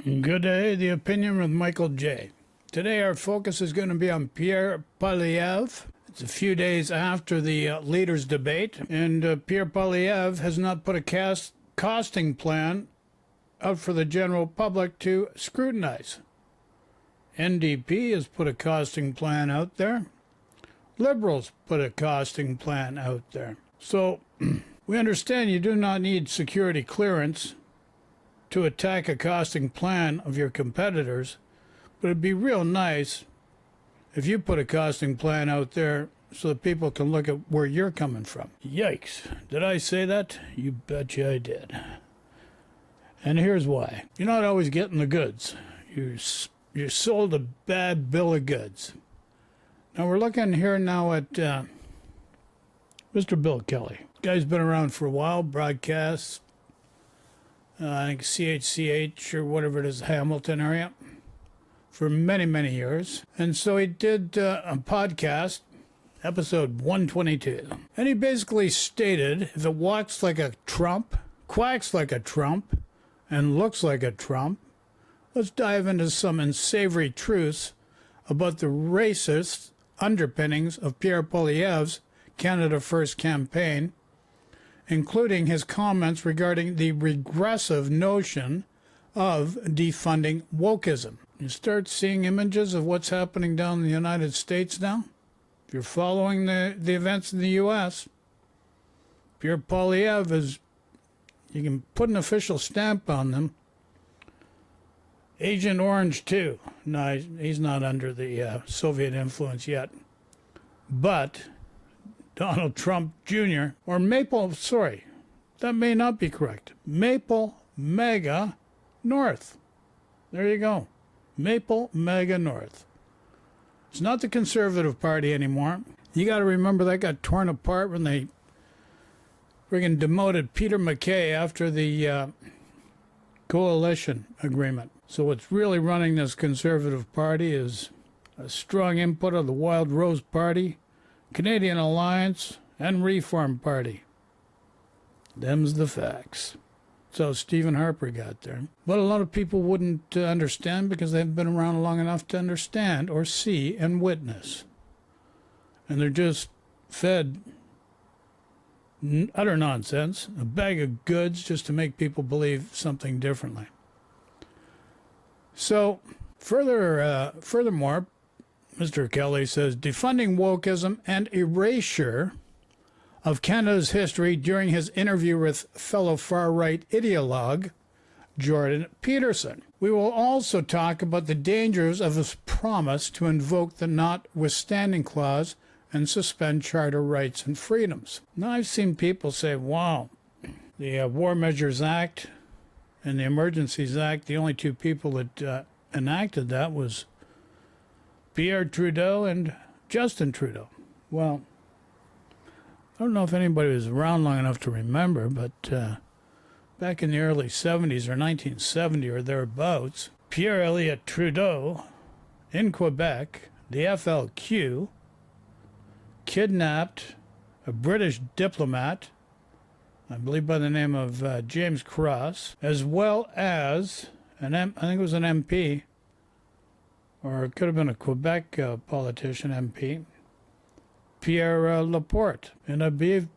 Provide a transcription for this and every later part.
Good day, the opinion with Michael J. Today our focus is going to be on Pierre Poliev. It's a few days after the leaders' debate, and Pierre Poliev has not put a costing plan out for the general public to scrutinize. NDP has put a costing plan out there. Liberals put a costing plan out there. So we understand you do not need security clearance to attack a costing plan of your competitors, but it'd be real nice if you put a costing plan out there so that people can look at where you're coming from. Yikes. Did I say that? You betcha I did. And here's why. You're not always getting the goods. You're sold a bad bill of goods. Now we're looking here now at Mr. Bill Kelly. Guy's been around for a while, broadcasts, I think CHCH or whatever it is, Hamilton area, for many, many years. And so he did a podcast, episode 122. And he basically stated, if it walks like a Trump, quacks like a Trump, and looks like a Trump, let's dive into some unsavory truths about the racist underpinnings of Pierre Poliev's Canada First campaign, including his comments regarding the regressive notion of defunding wokeism. You start seeing images of what's happening down in the United States now. If you're following the events in the U.S., Pierre Poliev is, you can put an official stamp on them. Agent Orange, too. No, he's not under the Soviet influence yet. But Donald Trump Jr. or that may not be correct. Maple Mega North. There you go. Maple Mega North. It's not the Conservative Party anymore. You got to remember that got torn apart when they friggin' demoted Peter MacKay after the coalition agreement. So what's really running this Conservative Party is a strong input of the Wild Rose Party, Canadian Alliance, and Reform Party. Them's the facts. So Stephen Harper got there. But a lot of people wouldn't understand because they've been around long enough to understand or see and witness. And they're just fed utter nonsense, a bag of goods just to make people believe something differently. So furthermore, Mr. Kelly says, defunding wokeism and erasure of Canada's history during his interview with fellow far-right ideologue Jordan Peterson. We will also talk about the dangers of his promise to invoke the Notwithstanding clause and suspend charter rights and freedoms. Now, I've seen people say, wow, the War Measures Act and the Emergencies Act, the only two people that enacted that was Pierre Trudeau and Justin Trudeau. Well, I don't know if anybody was around long enough to remember, but back in the early 70s or 1970 or thereabouts, Pierre Elliott Trudeau in Quebec, the FLQ, kidnapped a British diplomat, I believe by the name of James Cross, as well as, I think it was an MP, or it could have been a Quebec politician MP, Pierre Laporte. And I believe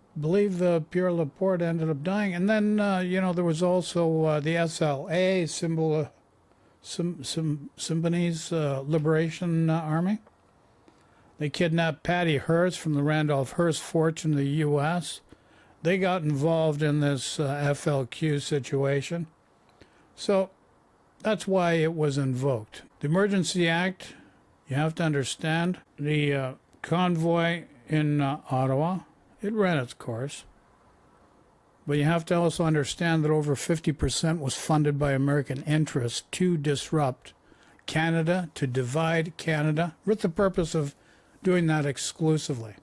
Pierre Laporte ended up dying. And then, there was also the SLA, Symbionese Liberation Army. They kidnapped Patty Hearst from the Randolph Hearst Fort in the U.S. They got involved in this FLQ situation. So that's why it was invoked. The Emergency Act, you have to understand, the convoy in Ottawa, it ran its course. But you have to also understand that over 50% was funded by American interests to disrupt Canada, to divide Canada, with the purpose of doing that exclusively.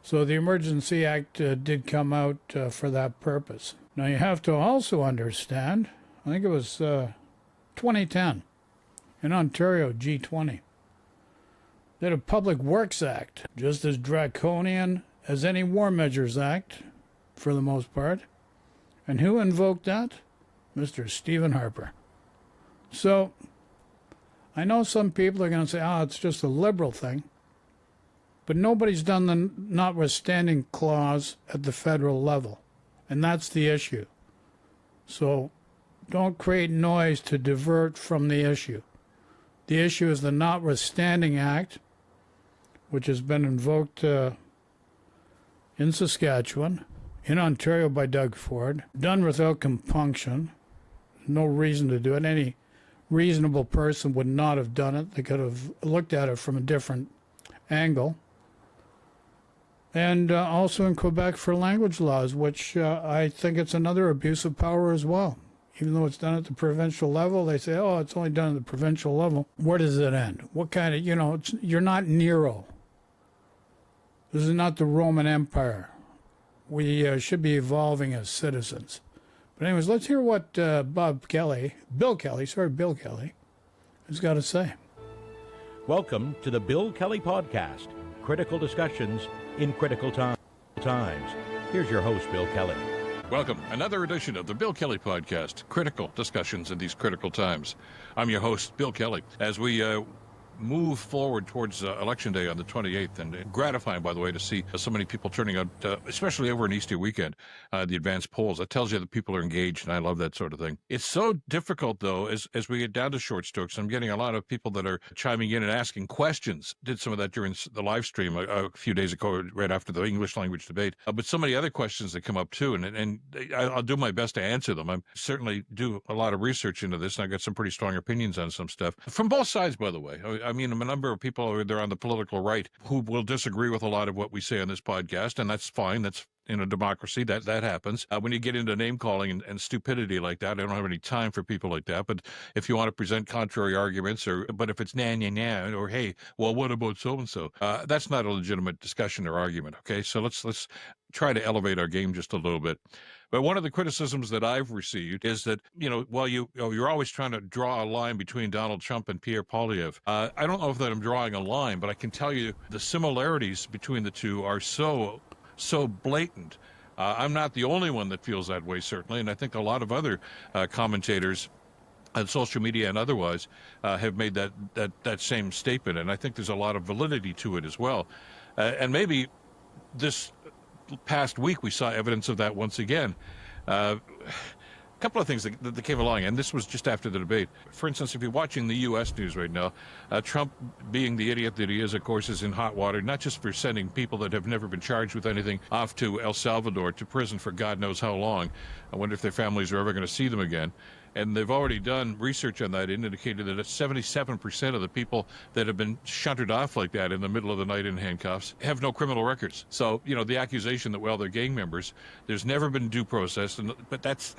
So the Emergency Act did come out for that purpose. Now you have to also understand, I think it was 2010 in Ontario, G20. They had a Public Works Act, just as draconian as any War Measures Act, for the most part. And who invoked that? Mr. Stephen Harper. So I know some people are going to say, it's just a liberal thing. But nobody's done the notwithstanding clause at the federal level. And that's the issue. So don't create noise to divert from the issue. The issue is the Notwithstanding Act, which has been invoked in Saskatchewan, in Ontario by Doug Ford, done without compunction. No reason to do it. Any reasonable person would not have done it. They could have looked at it from a different angle. And also in Quebec for language laws, which I think it's another abuse of power as well. Even though it's done at the provincial level, they say, it's only done at the provincial level. Where does it end? What kind of, you're not Nero. This is not the Roman Empire. We should be evolving as citizens. But anyways, let's hear what Bill Kelly, has got to say. Welcome to the Bill Kelly Podcast, critical discussions in critical times. Here's your host, Bill Kelly. Welcome. Another edition of the Bill Kelly Podcast, critical discussions in these critical times. I'm your host, Bill Kelly. As we move forward towards Election Day on the 28th, and gratifying, by the way, to see so many people turning out, especially over an Easter weekend, the advanced polls. That tells you that people are engaged, and I love that sort of thing. It's so difficult, though, as we get down to short strokes. I'm getting a lot of people that are chiming in and asking questions. Did some of that during the live stream a few days ago, right after the English language debate. But so many other questions that come up, too, and I'll do my best to answer them. I certainly do a lot of research into this, and I've got some pretty strong opinions on some stuff. From both sides, by the way. I mean, a number of people are there on the political right who will disagree with a lot of what we say on this podcast, and that's fine. That's in a democracy, that happens. When you get into name calling and stupidity like that, I don't have any time for people like that. But if you want to present contrary arguments, but if it's nah, or hey, well, what about so and so? That's not a legitimate discussion or argument. Okay, so let's try to elevate our game just a little bit. But one of the criticisms that I've received is that, while you're always trying to draw a line between Donald Trump and Pierre Poliev. I don't know if that I'm drawing a line, but I can tell you the similarities between the two are so blatant. I'm not the only one that feels that way, certainly, and I think a lot of other commentators on social media and otherwise have made that same statement, and I think there's a lot of validity to it as well. And maybe this past week we saw evidence of that once again. A couple of things that came along, and this was just after the debate. For instance, if you're watching the U.S. news right now, Trump, being the idiot that he is, of course, is in hot water, not just for sending people that have never been charged with anything off to El Salvador to prison for God knows how long. I wonder if their families are ever going to see them again. And they've already done research on that and indicated that 77% of the people that have been shunted off like that in the middle of the night in handcuffs have no criminal records. So, the accusation that, they're gang members, there's never been due process, but that's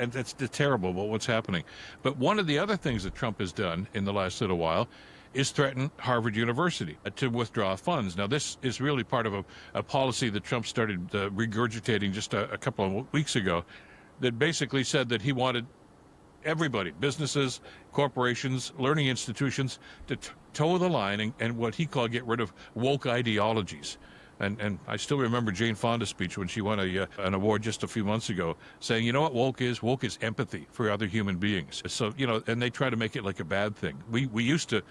terrible about what's happening. But one of the other things that Trump has done in the last little while is threaten Harvard University to withdraw funds. Now, this is really part of a policy that Trump started regurgitating just a couple of weeks ago that basically said that he wanted everybody, businesses, corporations, learning institutions, to toe the line and what he called get rid of woke ideologies. And I still remember Jane Fonda's speech when she won an award just a few months ago, saying, you know what woke is? Woke is empathy for other human beings. So, and they try to make it like a bad thing. We used to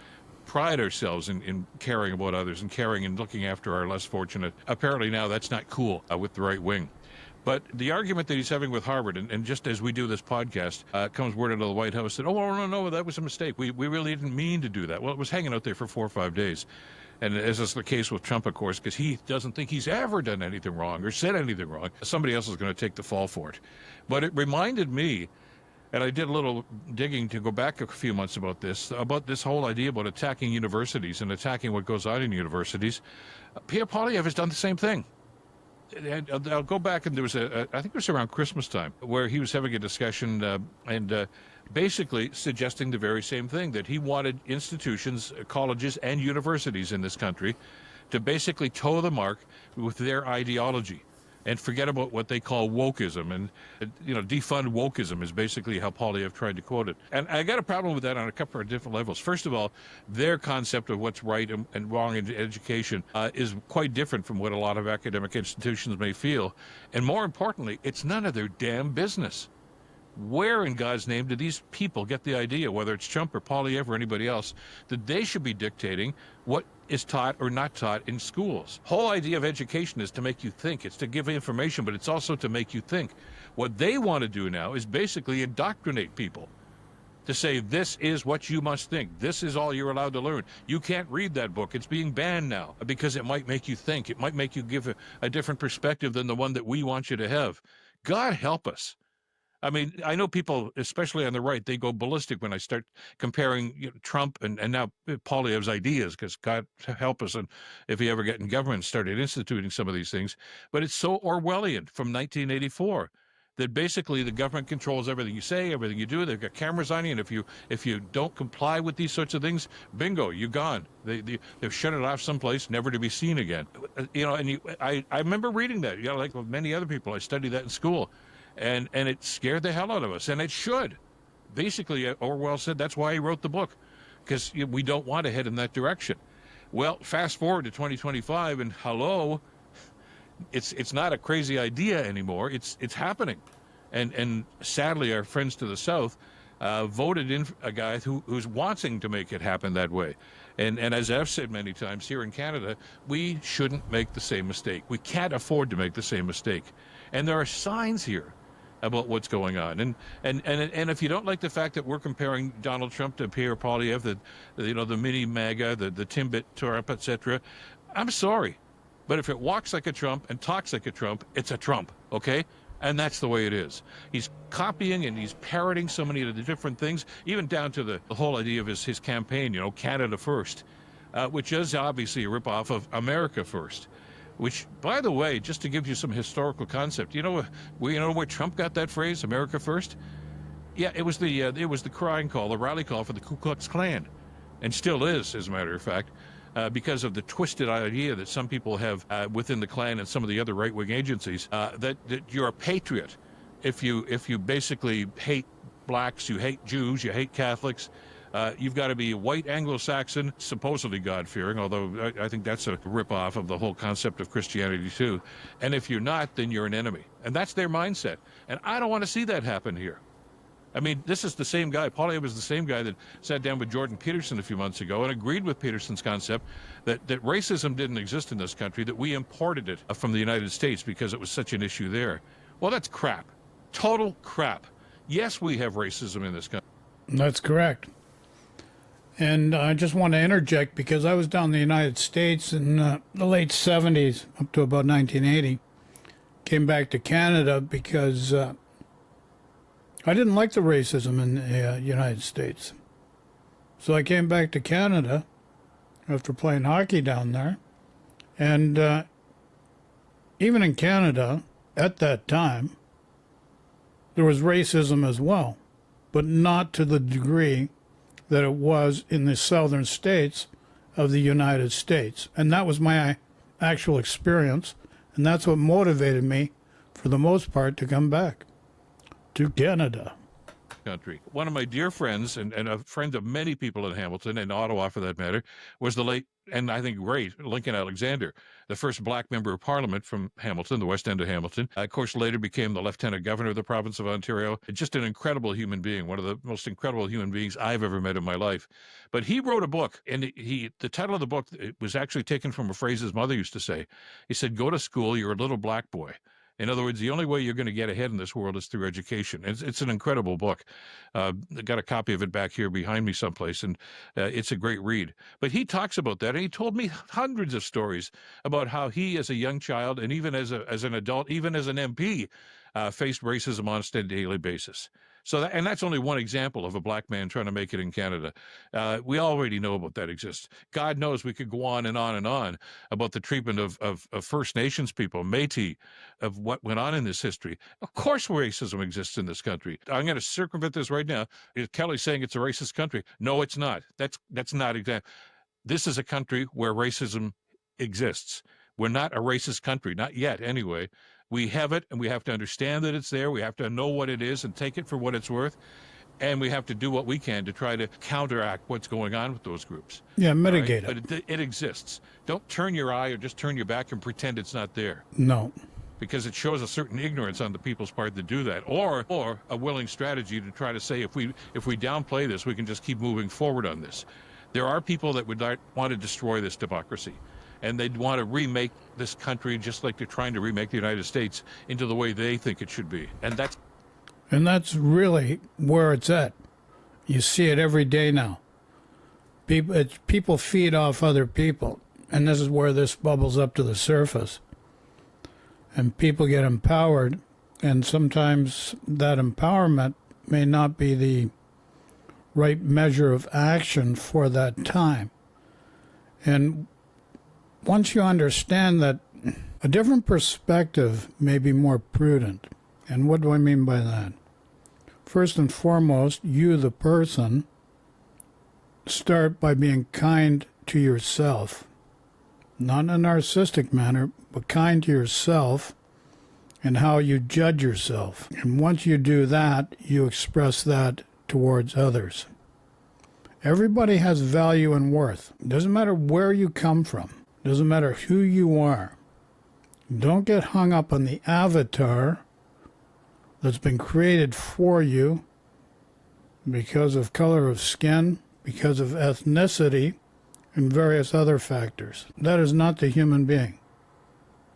pride ourselves in caring about others and caring and looking after our less fortunate. Apparently now that's not cool with the right wing. But the argument that he's having with Harvard, and just as we do this podcast, comes word out of the White House that, no, that was a mistake. We really didn't mean to do that. Well, it was hanging out there for 4 or 5 days. And as is the case with Trump, of course, because he doesn't think he's ever done anything wrong or said anything wrong. Somebody else is going to take the fall for it. But it reminded me, and I did a little digging to go back a few months about this whole idea about attacking universities and attacking what goes on in universities. Pierre Poliev has done the same thing. And I'll go back, and there was I think it was around Christmas time, where he was having a discussion and basically suggesting the very same thing, that he wanted institutions, colleges, and universities in this country to basically toe the mark with their ideology and forget about what they call wokeism. And, defund wokeism is basically how Poliev tried to quote it. And I got a problem with that on a couple of different levels. First of all, their concept of what's right and wrong in education is quite different from what a lot of academic institutions may feel. And more importantly, it's none of their damn business. Where in God's name do these people get the idea, whether it's Trump or Poliev or anybody else, that they should be dictating what is taught or not taught in schools? Whole idea of education is to make you think. It's to give information, but it's also to make you think. What they want to do now is basically indoctrinate people to say, this is what you must think. This is all you're allowed to learn. You can't read that book. It's being banned now because it might make you think. It might make you give a different perspective than the one that we want you to have. God help us. I mean, I know people, especially on the right, they go ballistic when I start comparing Trump and now Poliev's ideas, because God help us, and if he ever get in government, started instituting some of these things. But it's so Orwellian from 1984 that basically the government controls everything you say, everything you do. They've got cameras on you, and if you don't comply with these sorts of things, bingo, you're gone. They've shut it off someplace, never to be seen again. I remember reading that. Like many other people, I studied that in school. And it scared the hell out of us, and it should. Basically, Orwell said that's why he wrote the book, because we don't want to head in that direction. Well, fast forward to 2025, and hello, it's not a crazy idea anymore. It's happening, and sadly, our friends to the south voted in a guy who's wanting to make it happen that way. And as I've said many times here in Canada, we shouldn't make the same mistake. We can't afford to make the same mistake, and there are signs here about what's going on. And if you don't like the fact that we're comparing Donald Trump to Pierre Poliev, the mini MAGA, the Timbit Trump, etc., I'm sorry. But if it walks like a Trump and talks like a Trump, it's a Trump, okay? And that's the way it is. He's copying and he's parroting so many of the different things, even down to the whole idea of his campaign, Canada First, which is obviously a ripoff of America First. Which, by the way, just to give you some historical concept, you know where Trump got that phrase, America First? Yeah, it was the crying call, the rally call for the Ku Klux Klan, and still is, as a matter of fact, because of the twisted idea that some people have within the Klan and some of the other right-wing agencies that you're a patriot if you basically hate blacks, you hate Jews, you hate Catholics. You've got to be white Anglo-Saxon, supposedly God-fearing, although I think that's a ripoff of the whole concept of Christianity, too. And if you're not, then you're an enemy. And that's their mindset. And I don't want to see that happen here. I mean, this is the same guy. Poliev was the same guy that sat down with Jordan Peterson a few months ago and agreed with Peterson's concept that racism didn't exist in this country, that we imported it from the United States because it was such an issue there. Well, that's crap. Total crap. Yes, we have racism in this country. That's correct. And I just want to interject because I was down in the United States in the late 70s up to about 1980. Came back to Canada because I didn't like the racism in the United States. So I came back to Canada after playing hockey down there. And even in Canada, at that time, there was racism as well, but not to the degree that it was in the southern states of the United States. And that was my actual experience, and that's what motivated me, for the most part, to come back to Canada. Country. One of my dear friends, and a friend of many people in Hamilton, and Ottawa for that matter, was the late, and I think great, Lincoln Alexander, the first black member of Parliament from Hamilton, the West End of Hamilton. Of course, later became the Lieutenant Governor of the province of Ontario. Just an incredible human being, one of the most incredible human beings I've ever met in my life. But he wrote a book, and the title of the book was actually taken from a phrase his mother used to say. He said, "Go to school, you're a little black boy." In other words, the only way you're going to get ahead in this world is through education. It's an incredible book. I got a copy of it back here behind me someplace, and it's a great read. But he talks about that, and he told me hundreds of stories about how he, as a young child, and even as an adult, even as an MP, faced racism on a daily basis. So, and that's only one example of a black man trying to make it in Canada. We already know about that exists. God knows we could go on and on and on about the treatment of First Nations people, Métis, of what went on in this history. Of course racism exists in this country. I'm going to circumvent this right now. Is Kelly saying it's a racist country? No, it's not. That's not exact. This is a country where racism exists. We're not a racist country, not yet anyway. We have it, and we have to understand that it's there. We have to know what it is and take it for what it's worth. And we have to do what we can to try to counteract what's going on with those groups. Yeah, mitigate it. But it exists. Don't turn your eye or just turn your back and pretend it's not there. No. because it shows a certain ignorance on the people's part to do that, or a willing strategy to try to say if we downplay this, we can just keep moving forward on this. There are people that would not want to destroy this democracy, and they'd want to remake this country just like they're trying to remake the United States into the way they think it should be. And that's really where it's at. You see it every day now. People feed off other people, and this is where this bubbles up to the surface. And people get empowered, and sometimes that empowerment may not be the right measure of action for that time. And once you understand that a different perspective may be more prudent, and what do I mean by that? First and foremost, you, the person, start by being kind to yourself. Not in a narcissistic manner, but kind to yourself and how you judge yourself. And once you do that, you express that towards others. Everybody has value and worth. Doesn't matter where you come from. Doesn't matter who you are. Don't get hung up on the avatar that's been created for you because of color of skin, because of ethnicity, and various other factors. That is not the human being.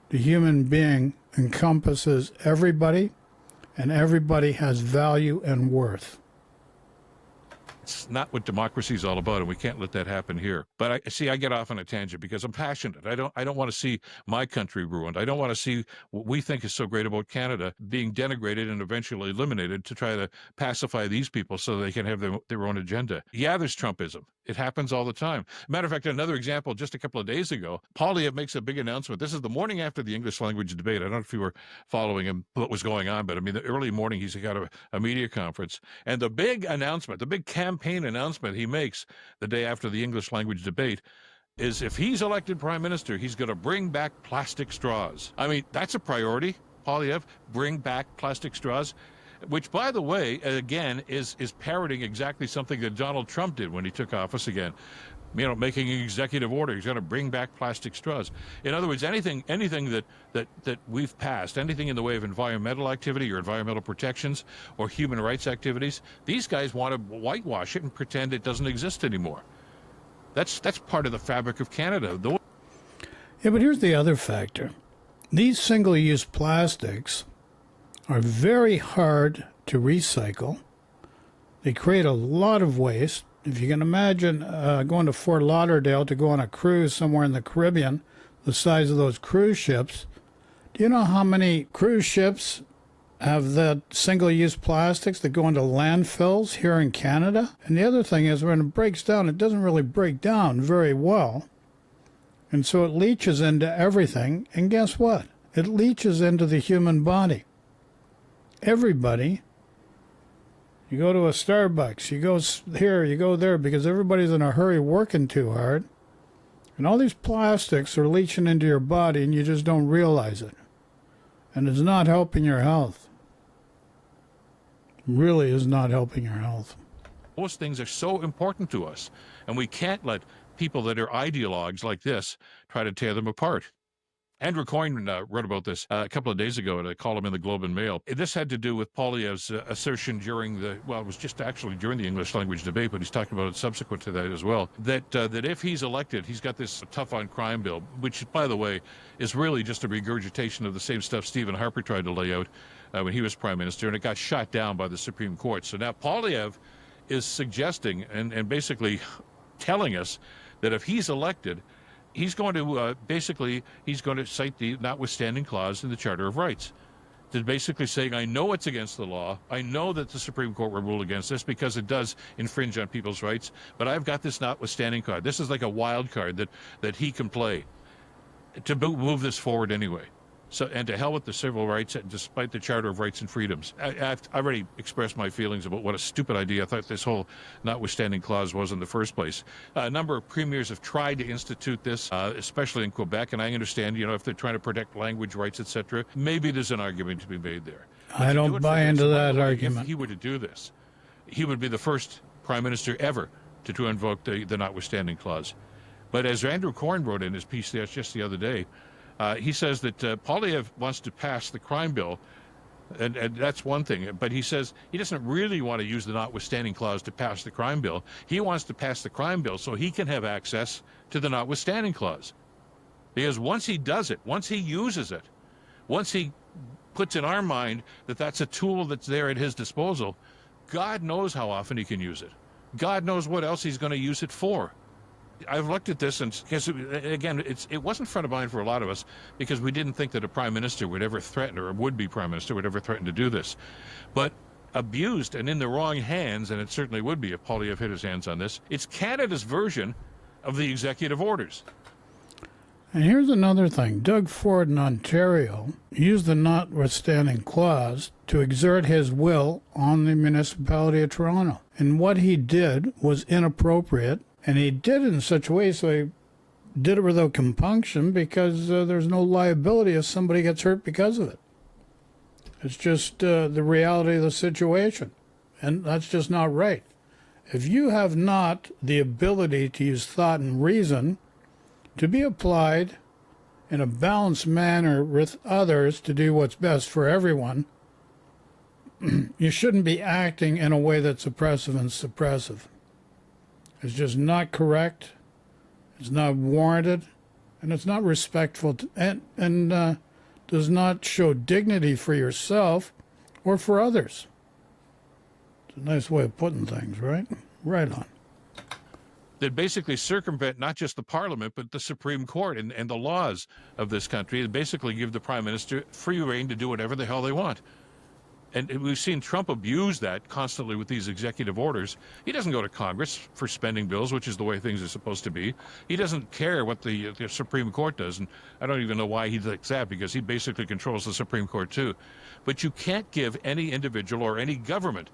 The human being encompasses everybody, and everybody has value and worth. It's not what democracy is all about, and we can't let that happen here. But I get off on a tangent because I'm passionate. I don't want to see my country ruined. I don't want to see what we think is so great about Canada being denigrated and eventually eliminated to try to pacify these people so they can have their own agenda. Yeah, there's Trumpism. It happens all the time. Matter of fact, another example, just a couple of days ago, Poliev makes a big announcement. This is the morning after the English language debate. I don't know if you were following him, what was going on, but I mean, the early morning, he's got a media conference. And the big announcement, the big campaign announcement he makes the day after the English language debate is if he's elected prime minister, he's going to bring back plastic straws. I mean, that's a priority, Poliev, bring back plastic straws. Which, by the way, again, is parroting exactly something that Donald Trump did when he took office again. You know, making an executive order. He's going to bring back plastic straws. In other words, anything that we've passed, anything in the way of environmental activity or environmental protections or human rights activities, these guys want to whitewash it and pretend it doesn't exist anymore. That's part of the fabric of Canada. Yeah, but here's the other factor. These single-use plastics are very hard to recycle. They create a lot of waste. If you can imagine going to Fort Lauderdale to go on a cruise somewhere in the Caribbean, the size of those cruise ships, do you know how many cruise ships have that single-use plastics that go into landfills here in Canada? And the other thing is when it breaks down, it doesn't really break down very well. And so it leaches into everything. And guess what? It leaches into the human body. Everybody, you go to a Starbucks, you go here, you go there, because everybody's in a hurry working too hard. And all these plastics are leaching into your body and you just don't realize it. And it's not helping your health. It really is not helping your health. Those things are so important to us, and we can't let people that are ideologues like this try to tear them apart. Andrew Coyne wrote about this a couple of days ago in a column in the Globe and Mail. This had to do with Poliev's assertion during it was just actually during the English language debate, but he's talking about it subsequent to that as well, that if he's elected, he's got this tough on crime bill, which, by the way, is really just a regurgitation of the same stuff Stephen Harper tried to lay out when he was prime minister, and it got shot down by the Supreme Court. So now Poliev is suggesting and basically telling us that if he's elected, he's going to cite the Notwithstanding clause in the Charter of Rights to basically saying, I know it's against the law. I know that the Supreme Court will rule against this because it does infringe on people's rights, but I've got this Notwithstanding card. This is like a wild card that he can play to move this forward anyway. So, and to hell with the civil rights, despite the Charter of Rights and Freedoms. I've already expressed my feelings about what a stupid idea I thought this whole Notwithstanding clause was in the first place. A number of premiers have tried to institute this, especially in Quebec, and I understand, if they're trying to protect language rights, etc., maybe there's an argument to be made there. I don't buy into that argument. If he were to do this, he would be the first prime minister ever to invoke the Notwithstanding clause. But as Andrew Coyne wrote in his piece there just the other day, He says that Poliev wants to pass the crime bill, and that's one thing. But he says he doesn't really want to use the notwithstanding clause to pass the crime bill. He wants to pass the crime bill so he can have access to the notwithstanding clause. Because once he does it, once he uses it, once he puts in our mind that that's a tool that's there at his disposal, God knows how often he can use it. God knows what else he's going to use it for. I've looked at this, and again, it wasn't front of mind for a lot of us because we didn't think that a prime minister would ever threaten, or a would-be prime minister would ever threaten to do this. But abused and in the wrong hands, and it certainly would be if Poliev hit his hands on this, it's Canada's version of the executive orders. And here's another thing. Doug Ford in Ontario used the notwithstanding clause to exert his will on the municipality of Toronto. And what he did was inappropriate, and he did it in such a way so he did it without compunction because there's no liability if somebody gets hurt because of it. It's just the reality of the situation. And that's just not right. If you have not the ability to use thought and reason to be applied in a balanced manner with others to do what's best for everyone, you shouldn't be acting in a way that's oppressive and suppressive. It's just not correct, it's not warranted, and it's not respectful to, and does not show dignity for yourself or for others. It's a nice way of putting things, right? Right on. That basically circumvent not just the Parliament, but the Supreme Court and the laws of this country, and basically give the Prime Minister free rein to do whatever the hell they want. And we've seen Trump abuse that constantly with these executive orders. He doesn't go to Congress for spending bills, which is the way things are supposed to be. He doesn't care what the Supreme Court does, and I don't even know why he thinks that, because he basically controls the Supreme Court too. But you can't give any individual or any government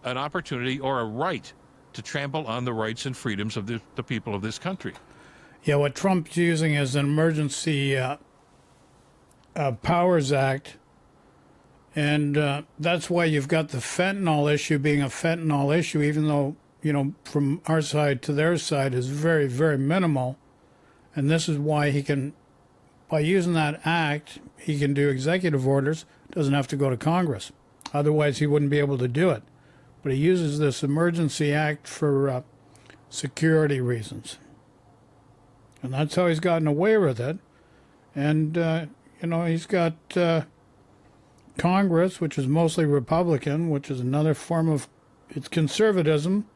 an opportunity or a right to trample on the rights and freedoms of the people of this country. Yeah, what Trump's using is an emergency Powers Act, and that's why you've got the fentanyl issue being a fentanyl issue, even though, you know, from our side to their side is very, very minimal. And this is why he can, by using that act, he can do executive orders, doesn't have to go to Congress. Otherwise, he wouldn't be able to do it. But he uses this emergency act for security reasons. And that's how he's gotten away with it. And, you know, he's got Congress, which is mostly Republican, which is another form of, it's conservatism,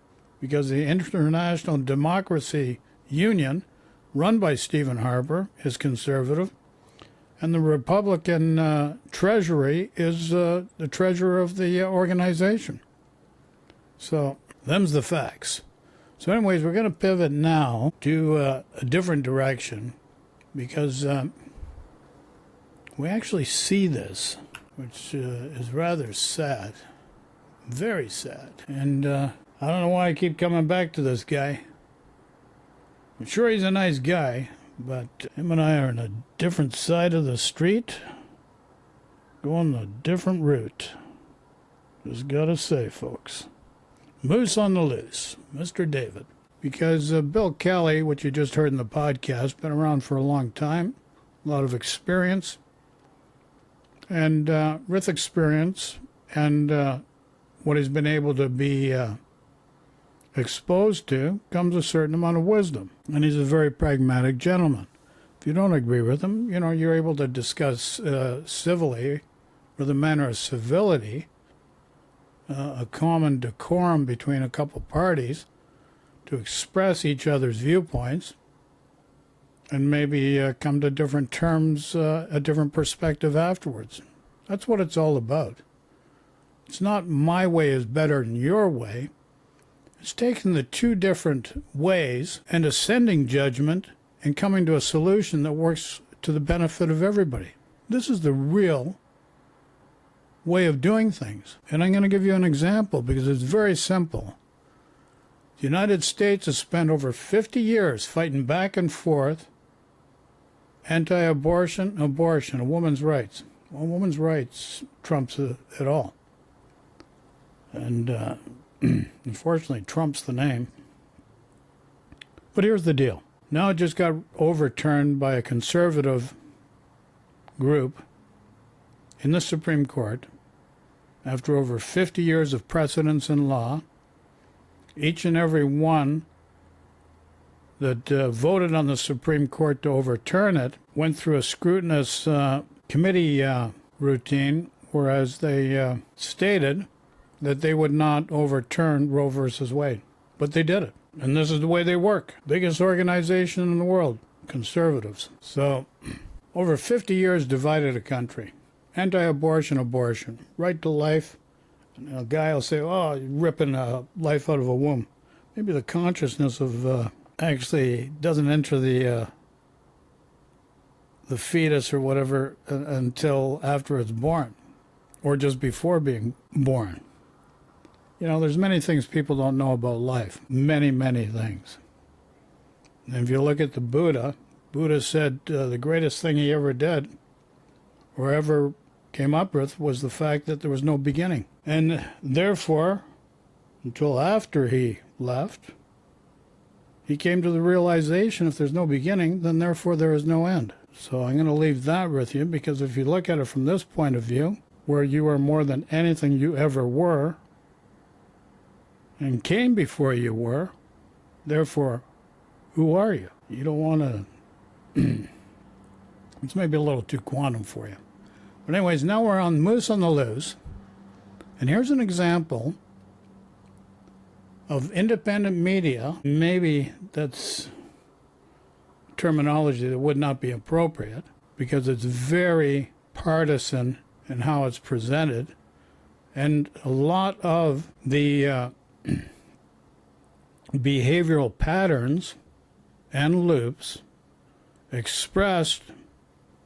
because the International Democracy Union, run by Stephen Harper, is conservative. And the Republican Treasury is the treasurer of the organization. So, them's the facts. So anyways, we're going to pivot now to a different direction because we actually see this, which is rather sad, very sad. And I don't know why I keep coming back to this guy. I'm sure he's a nice guy, but him and I are on a different side of the street, going a different route. Just gotta say, folks. Moose on the loose, Mr. David. Because Bill Kelly, which you just heard in the podcast, been around for a long time, a lot of experience. And with experience and what he's been able to be exposed to comes a certain amount of wisdom. And he's a very pragmatic gentleman. If you don't agree with him, you know, you're able to discuss civilly, with a manner of civility, a common decorum between a couple parties to express each other's viewpoints and maybe come to different terms, a different perspective afterwards. That's what it's all about. It's not my way is better than your way. It's taking the two different ways and ascending judgment and coming to a solution that works to the benefit of everybody. This is the real way of doing things. And I'm going to give you an example because it's very simple. The United States has spent over 50 years fighting back and forth, anti-abortion, abortion, a woman's rights. Well, women's rights trumps it all. And unfortunately, Trump's the name. But here's the deal. Now it just got overturned by a conservative group in the Supreme Court, after over 50 years of precedence in law, each and every one that voted on the Supreme Court to overturn it went through a scrutinous committee routine, whereas they stated that they would not overturn Roe versus Wade. But they did it. And this is the way they work. Biggest organization in the world, conservatives. So, over 50 years divided a country. Anti-abortion, abortion, right to life. And a guy will say, oh, you're ripping life out of a womb. Maybe the consciousness of actually doesn't enter the fetus or whatever until after it's born, or just before being born. You know, there's many things people don't know about life. Many, many things. And if you look at the Buddha said the greatest thing he ever did, or ever came up with, was the fact that there was no beginning. And therefore, until after he left, he came to the realization if there's no beginning, then therefore there is no end. So I'm going to leave that with you, because if you look at it from this point of view, where you are more than anything you ever were, and came before you were, therefore, who are you? You don't want to... It's maybe a little too quantum for you. But anyways, now we're on Moose on the Loose. And here's an example of independent media. Maybe that's terminology that would not be appropriate, because it's very partisan in how it's presented. And a lot of the behavioral patterns and loops expressed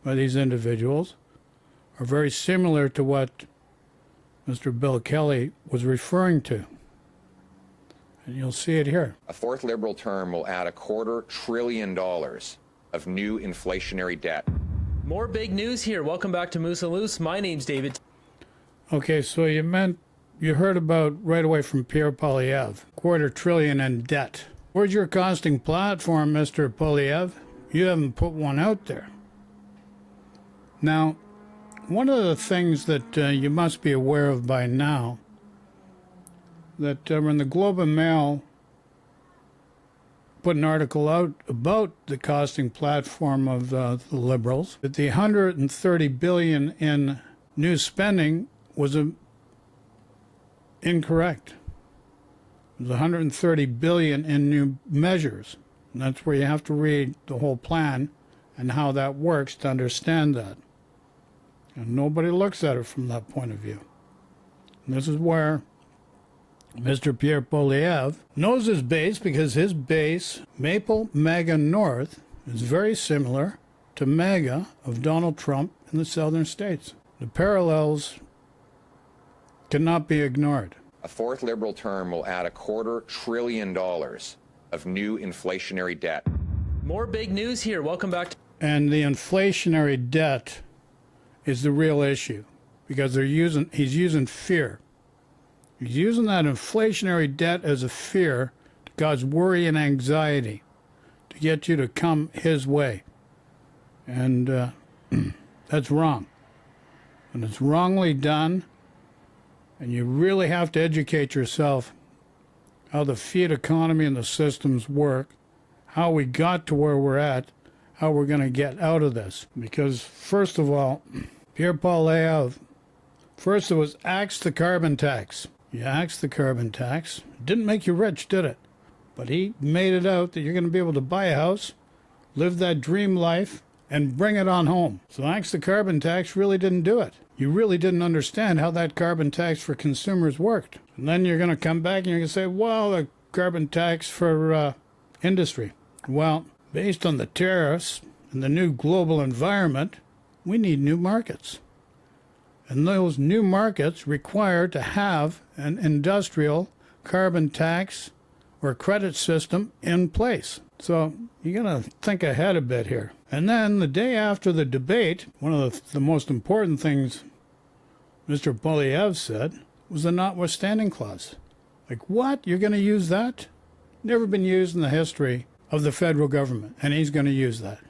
by these individuals are very similar to what Mr. Bill Kelly was referring to. And you'll see it here. A fourth Liberal term will add $250 billion of new inflationary debt. More big news here. Welcome back to Moose and Loose. My name's David. Okay, so you heard about right away from Pierre Poliev, $250 billion in debt. Where's your costing platform, Mr. Poliev? You haven't put one out there. Now, one of the things that you must be aware of by now, that when the Globe and Mail put an article out about the costing platform of the Liberals, that the $130 billion in new spending was incorrect. It was $130 billion in new measures. And that's where you have to read the whole plan and how that works to understand that. And nobody looks at it from that point of view. And this is where Mr. Pierre Poliev knows his base, because his base, Maple MAGA North, is very similar to MAGA of Donald Trump in the southern states. The parallels cannot be ignored. A fourth Liberal term will add $250 billion of new inflationary debt. More big news here. Welcome back to... And the inflationary debt is the real issue, because he's using fear. He's using that inflationary debt as a fear to cause worry and anxiety, to get you to come his way. And that's wrong. And it's wrongly done. And you really have to educate yourself how the fiat economy and the systems work, how we got to where we're at, how we're going to get out of this. Because, first of all, Pierre Poliev, first it was axe the carbon tax. You axed the carbon tax. It didn't make you rich, did it? But he made it out that you're going to be able to buy a house, live that dream life, and bring it on home. So axe the carbon tax really didn't do it. You really didn't understand how that carbon tax for consumers worked. And then you're going to come back and you're going to say, well, the carbon tax for industry. Well, based on the tariffs and the new global environment, we need new markets. And those new markets require to have an industrial carbon tax or credit system in place. So you got to think ahead a bit here. And then the day after the debate, one of the most important things Mr. Poliev said was the Notwithstanding clause. Like, what? You're going to use that? Never been used in the history of the federal government, and he's going to use that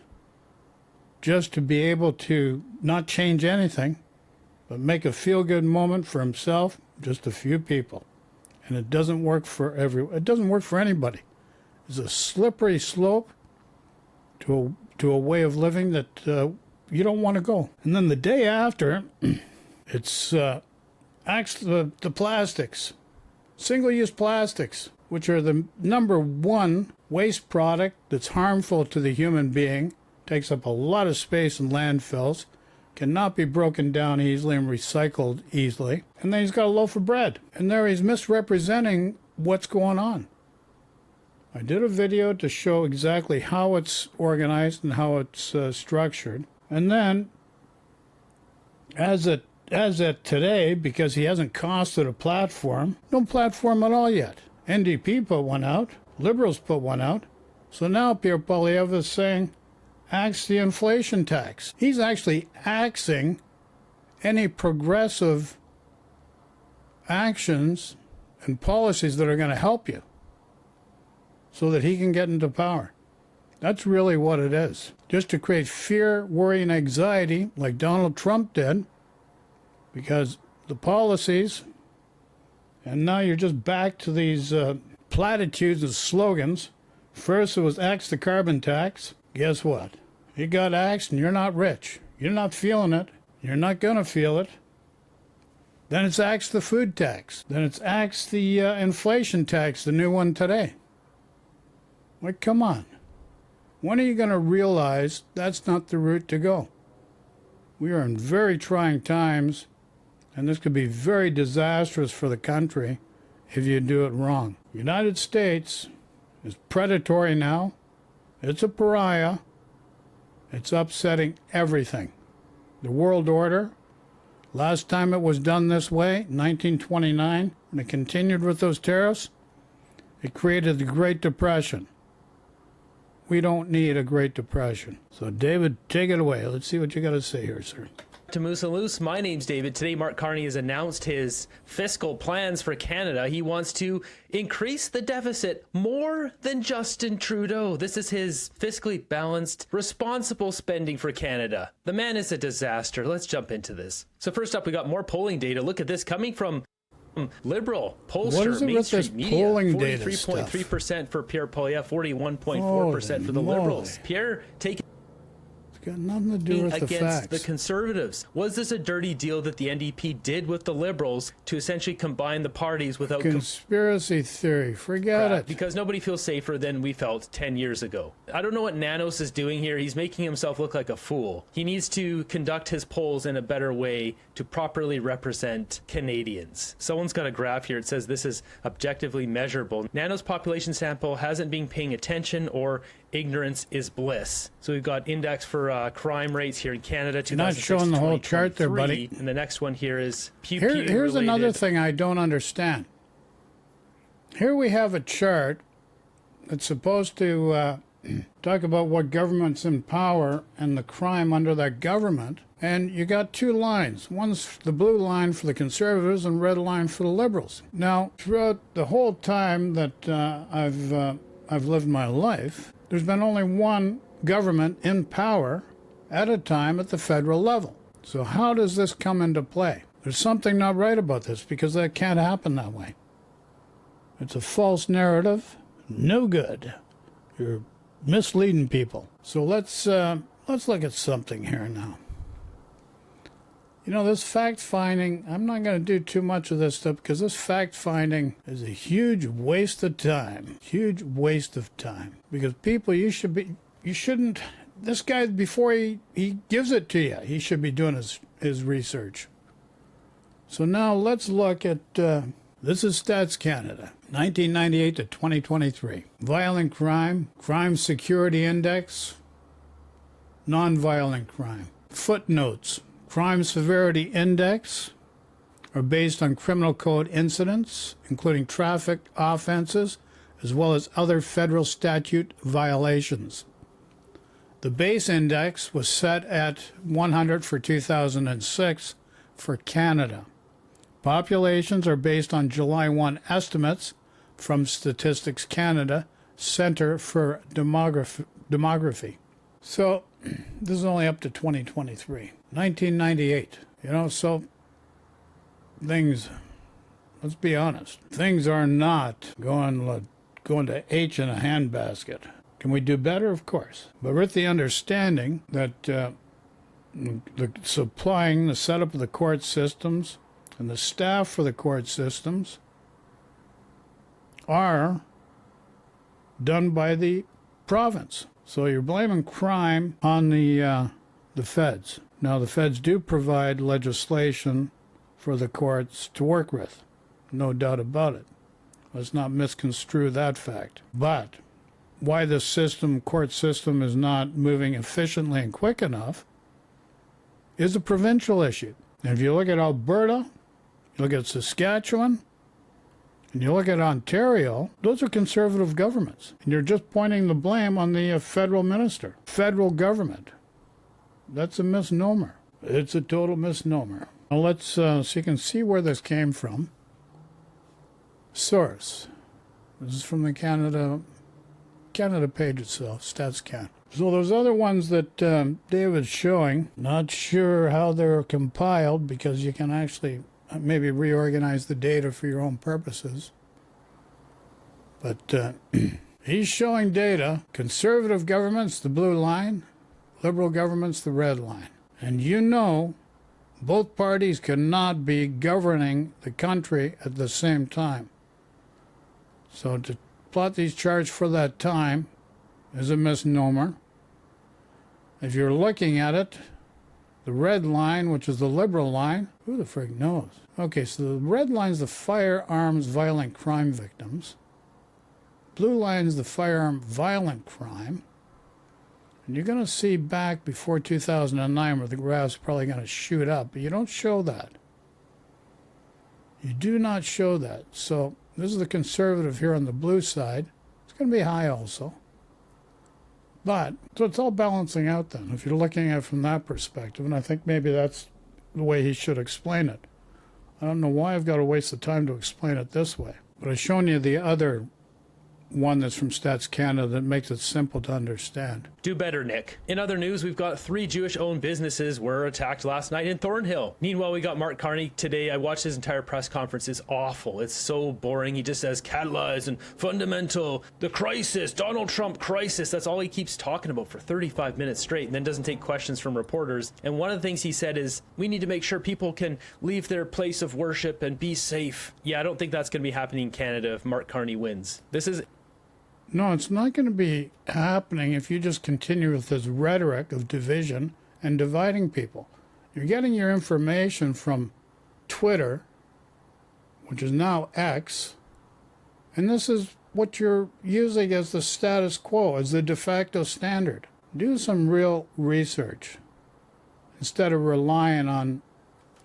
just to be able to not change anything, but make a feel-good moment for himself, just a few people. And it doesn't work for everyone. It doesn't work for anybody. It's a slippery slope to a way of living that you don't want to go. And then the day after, it's the plastics, single-use plastics, which are the number one waste product that's harmful to the human being, takes up a lot of space in landfills, cannot be broken down easily and recycled easily. And then he's got a loaf of bread. And there he's misrepresenting what's going on. I did a video to show exactly how it's organized and how it's structured. And then, as at today, because he hasn't costed a platform, no platform at all yet. NDP put one out. Liberals put one out. So now Pierre Poliev is saying, axe the inflation tax. He's actually axing any progressive actions and policies that are going to help you so that he can get into power. That's really what it is. Just to create fear, worry, and anxiety like Donald Trump did, because the policies, and now you're just back to these platitudes and slogans. First it was axe the carbon tax. Guess what? You got axed and you're not rich. You're not feeling it. You're not going to feel it. Then it's axe the food tax. Then it's axe the inflation tax, the new one today. Like, come on. When are you going to realize that's not the route to go? We are in very trying times, and this could be very disastrous for the country if you do it wrong. The United States is predatory now. It's a pariah. It's upsetting everything. The world order, last time it was done this way, 1929, and it continued with those tariffs, it created the Great Depression. We don't need a Great Depression. So, David, take it away. Let's see what you got to say here, sir. To Moose and Loose, my name's David. Today, Mark Carney has announced his fiscal plans for Canada. He wants to increase the deficit more than Justin Trudeau. This is his fiscally balanced, responsible spending for Canada. The man is a disaster. Let's jump into this. So first up, we got more polling data. Look at this coming from Liberal pollster, Main Street Media. 43.3% for Pierre Poliev, 41.4% for the Liberals. Pierre taking got nothing to do with the against facts. the Conservatives. Was this a dirty deal that the NDP did with the Liberals to essentially combine the parties without conspiracy theory? Forget it. Because nobody feels safer than we felt 10 years ago. I don't know what Nanos is doing here. He's making himself look like a fool. He needs to conduct his polls in a better way to properly represent Canadians. Someone's got a graph here. It says this is objectively measurable. Nanos population sample hasn't been paying attention, or ignorance is bliss. So we've got index for crime rates here in Canada. You're not showing the whole chart there, buddy. And the next one here is Here's another thing I don't understand. Here we have a chart that's supposed to talk about what government's in power and the crime under that government. And you got two lines. One's the blue line for the Conservatives and red line for the Liberals. Now, throughout the whole time that I've lived my life, there's been only one government in power at a time at the federal level. So how does this come into play? There's something not right about this, because that can't happen that way. It's a false narrative. No good. You're misleading people. So let's look at something here now. You know, this fact-finding, I'm not going to do too much of this stuff, because this fact-finding is a huge waste of time. Huge waste of time. Because people, you shouldn't, this guy, before he gives it to you, he should be doing his research. So now let's look at, this is Stats Canada, 1998 to 2023. Violent crime, crime security index, nonviolent crime. Footnotes. Crime severity index are based on criminal code incidents, including traffic offenses, as well as other federal statute violations. The base index was set at 100 for 2006 for Canada. Populations are based on July 1 estimates from Statistics Canada, Centre for Demography. So this is only up to 2023. 1998. So things, let's be honest, things are not going to H in a handbasket. Can we do better? Of course. But with the understanding that the supplying the setup of the court systems and the staff for the court systems are done by the province. So you're blaming crime on the feds. Now, the feds do provide legislation for the courts to work with. No doubt about it. Let's not misconstrue that fact. But why the court system is not moving efficiently and quick enough is a provincial issue. And if you look at Alberta, you look at Saskatchewan, and you look at Ontario, those are conservative governments. And you're just pointing the blame on the federal minister, federal government. That's a misnomer. It's a total misnomer. Now let's, so you can see where this came from. Source. This is from the Canada page itself, StatsCan. So those other ones that David's showing, not sure how they're compiled because you can actually maybe reorganize the data for your own purposes. But he's showing data. Conservative governments, the blue line. Liberal governments, the red line. And both parties cannot be governing the country at the same time. So to plot these charts for that time is a misnomer. If you're looking at it, the red line, which is the liberal line, who the frig knows? Okay, so the red line's the firearms violent crime victims. Blue line's the firearm violent crime. And you're going to see back before 2009 where the graph's probably going to shoot up, but you don't show that. You do not show that. So this is the conservative here on the blue side. It's going to be high also. But, so it's all balancing out then, if you're looking at it from that perspective, and I think maybe that's the way he should explain it. I don't know why I've got to waste the time to explain it this way. But I've shown you the other one that's from Stats Canada that makes it simple to understand. Do better, Nick. In other news, we've got 3 Jewish-owned businesses were attacked last night in Thornhill. Meanwhile, we got Mark Carney today. I watched his entire press conference. It's awful. It's so boring. He just says catalyze and fundamental, the crisis, Donald Trump crisis. That's all he keeps talking about for 35 minutes straight, and then doesn't take questions from reporters. And one of the things he said is, we need to make sure people can leave their place of worship and be safe. Yeah, I don't think that's going to be happening in Canada if Mark Carney wins. No, it's not going to be happening if you just continue with this rhetoric of division and dividing people. You're getting your information from Twitter, which is now X, and this is what you're using as the status quo, as the de facto standard. Do some real research instead of relying on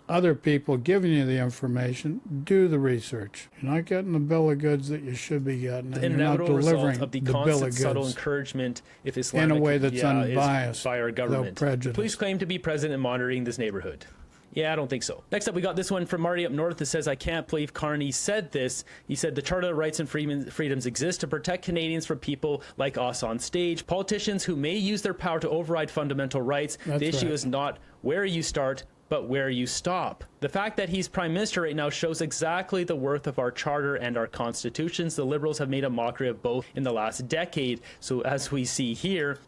other people giving you the information. Do the research. You're not getting the bill of goods that you should be getting, and you're not delivering of the bill of constant goods subtle encouragement if Islamic in a way that's unbiased, is by our government. prejudice. Police claim to be present and monitoring this neighborhood. Yeah, I don't think so. Next up, we got this one from Marty up north that says, I can't believe Carney said this. He said, the Charter of Rights and Freedoms exist to protect Canadians from people like us on stage, politicians who may use their power to override fundamental rights. The issue is not where you start, but where you stop. The fact that he's prime minister right now shows exactly the worth of our charter and our constitutions. The Liberals have made a mockery of both in the last decade. So as we see here,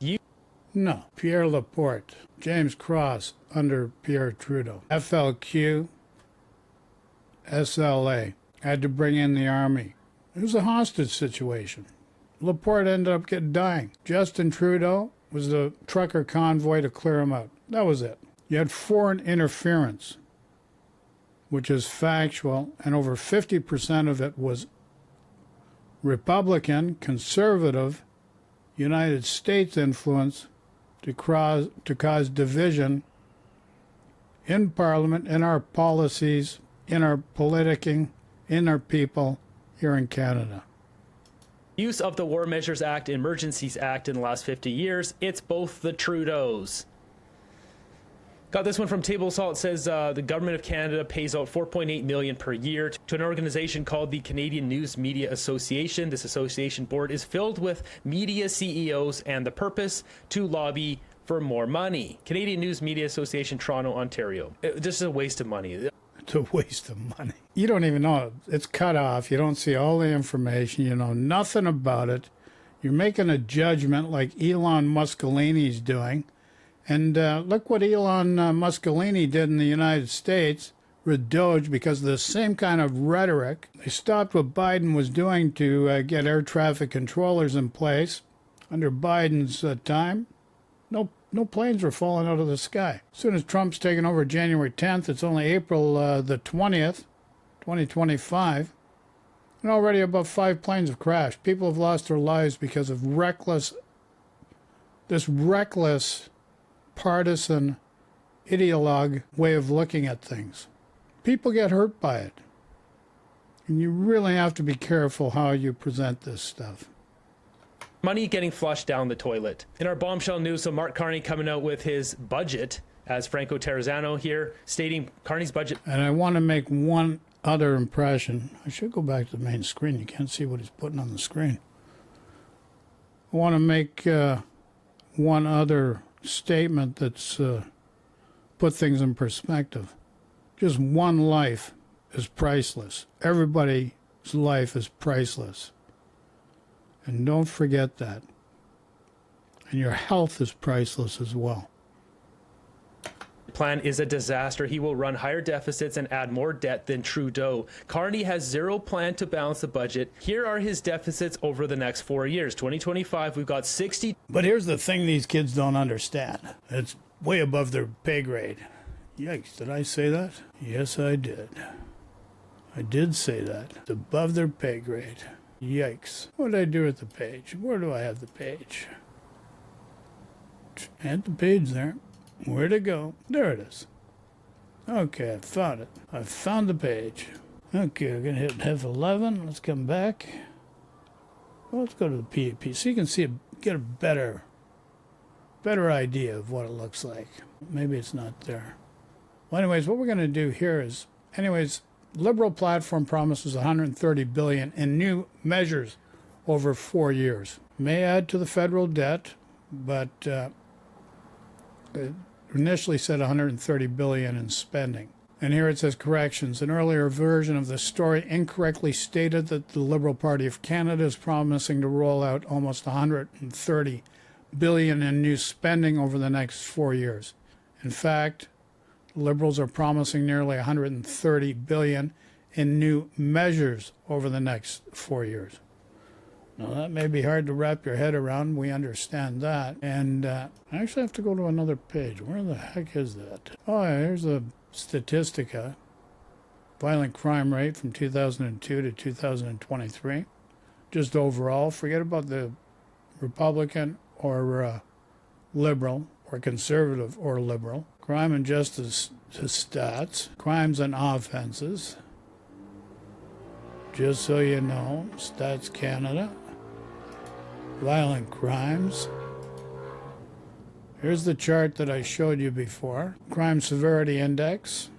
No, Pierre Laporte, James Cross under Pierre Trudeau, FLQ, SLA, had to bring in the army. It was a hostage situation. Laporte ended up dying. Justin Trudeau was the trucker convoy to clear him out. That was it. You had foreign interference, which is factual, and over 50% of it was Republican, conservative, United States influence to cause division in Parliament, in our policies, in our politicking, in our people here in Canada. Use of the War Measures Act, Emergencies Act in the last 50 years, it's both the Trudeaus. Got this one from Table Salt. It says the government of Canada pays out $4.8 million per year to an organization called the Canadian News Media Association. This association board is filled with media CEOs, and the purpose to lobby for more money. Canadian News Media Association, Toronto, Ontario. Just a waste of money. It's a waste of money. You don't even know. It's cut off. You don't see all the information. You know nothing about it. You're making a judgment like Elon Mussolini's doing. And look what Elon Mussolini did in the United States with Doge because of the same kind of rhetoric. They stopped what Biden was doing to get air traffic controllers in place. Under Biden's time, no planes were falling out of the sky. As soon as Trump's taken over January 10th, it's only April the 20th, 2025, and already about 5 planes have crashed. People have lost their lives because of this reckless, partisan, ideologue way of looking at things. People get hurt by it. And you really have to be careful how you present this stuff. Money getting flushed down the toilet. In our bombshell news, so Mark Carney coming out with his budget, as Franco Terrazzano here, stating Carney's budget. And I want to make one other impression. I should go back to the main screen. You can't see what he's putting on the screen. I want to make one other statement that's put things in perspective. Just one life is priceless. Everybody's life is priceless. And don't forget that. And your health is priceless as well. Plan is a disaster. He will run higher deficits and add more debt than Trudeau. Carney has zero plan to balance the budget. Here are his deficits over the next 4 years. 2025, we've got 60. But here's the thing these kids don't understand. It's way above their pay grade. Yikes, did I say that? Yes, I did. I did say that. It's above their pay grade. Yikes. What did I do with the page? Where do I have the page? Had the page there. Where'd it go? There it is. Okay, I found it. I found the page. Okay, we're going to hit F11. Let's come back. Well, let's go to the PAP so you can see get a better idea of what it looks like. Maybe it's not there. Well, anyways, what we're going to do here is, Liberal platform promises $130 billion in new measures over 4 years. May add to the federal debt, but it initially said $130 billion in spending. And here it says corrections. An earlier version of the story incorrectly stated that the Liberal Party of Canada is promising to roll out almost $130 billion in new spending over the next 4 years. In fact, Liberals are promising nearly $130 billion in new measures over the next 4 years. Now, that may be hard to wrap your head around. We understand that. And I actually have to go to another page. Where the heck is that? Oh, yeah, here's a Statistica. Violent crime rate from 2002 to 2023. Just overall, forget about the Republican or Liberal or Conservative or Liberal. Crime and justice stats, crimes and offenses. Just so you know, Stats Canada. Violent crimes. Here's the chart that I showed you before. Crime Severity Index,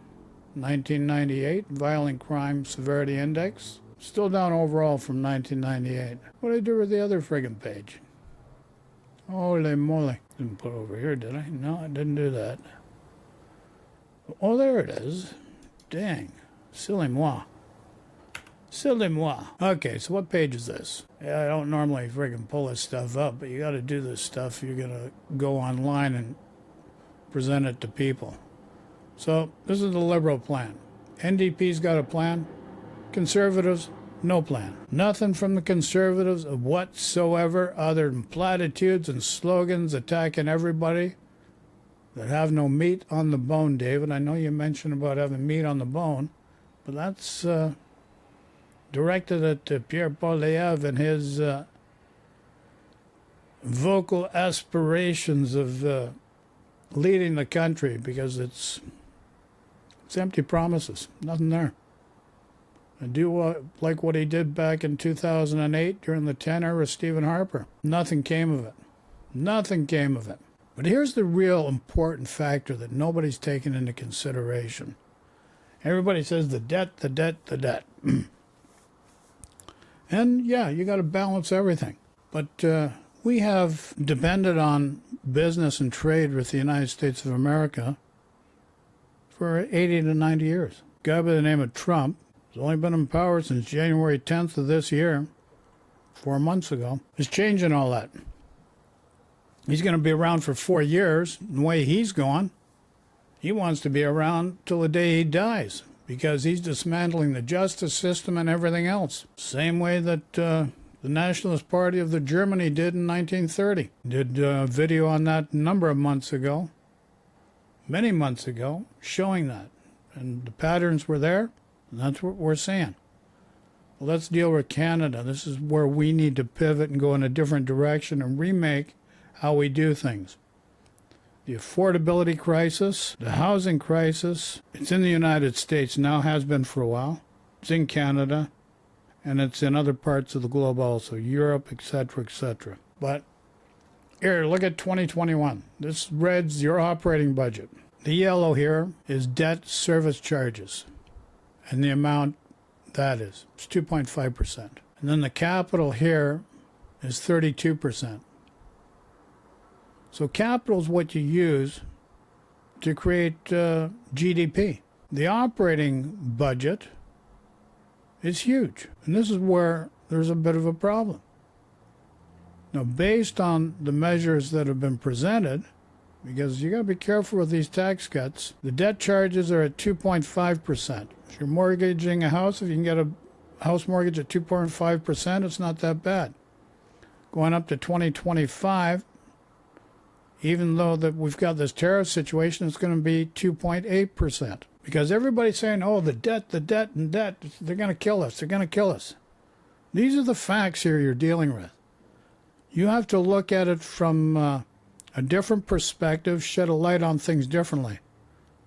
1998. Violent Crime Severity Index. Still down overall from 1998. What did I do with the other friggin' page? Holy moly. Didn't put it over here, did I? No, I didn't do that. Oh, there it is. Dang. Silly moi. Silly moi. Okay, so what page is this? Yeah, I don't normally friggin' pull this stuff up, but you got to do this stuff. You're going to go online and present it to people. So this is the Liberal plan. NDP's got a plan. Conservatives, no plan. Nothing from the Conservatives whatsoever other than platitudes and slogans attacking everybody that have no meat on the bone, David. I know you mentioned about having meat on the bone, but that's directed at Pierre Poliev and his vocal aspirations of leading the country, because it's empty promises, nothing there. I do like what he did back in 2008 during the tenure of Stephen Harper. Nothing came of it. Nothing came of it. But here's the real important factor that nobody's taken into consideration. Everybody says the debt, the debt, the debt. And yeah, you got to balance everything. But We have depended on business and trade with the United States of America for 80 to 90 years. A guy by the name of Trump has only been in power since January 10th of this year, 4 months ago, is changing all that. He's going to be around for 4 years. The way he's going, he wants to be around till the day he dies because he's dismantling the justice system and everything else. Same way that the Nationalist Party of the Germany did in 1930. Did a video on that a number of months ago, many months ago, showing that. And the patterns were there, and that's what we're seeing. Well, let's deal with Canada. This is where we need to pivot and go in a different direction and remake how we do things. The affordability crisis, the housing crisis, it's in the United States now, has been for a while. It's in Canada, and it's in other parts of the globe also, Europe, etc., etc. But here, look at 2021. This red's your operating budget. The yellow here is debt service charges, and the amount that is. It's 2.5%. And then the capital here is 32%. So capital is what you use to create GDP. The operating budget is huge. And this is where there's a bit of a problem. Now, based on the measures that have been presented, because you got to be careful with these tax cuts, the debt charges are at 2.5%. If you're mortgaging a house, if you can get a house mortgage at 2.5%, it's not that bad. Going up to 2025, even though that we've got this tariff situation, it's going to be 2.8%. Because everybody's saying, oh, the debt, and debt, they're going to kill us, they're going to kill us. These are the facts here you're dealing with. You have to look at it from a different perspective, shed a light on things differently.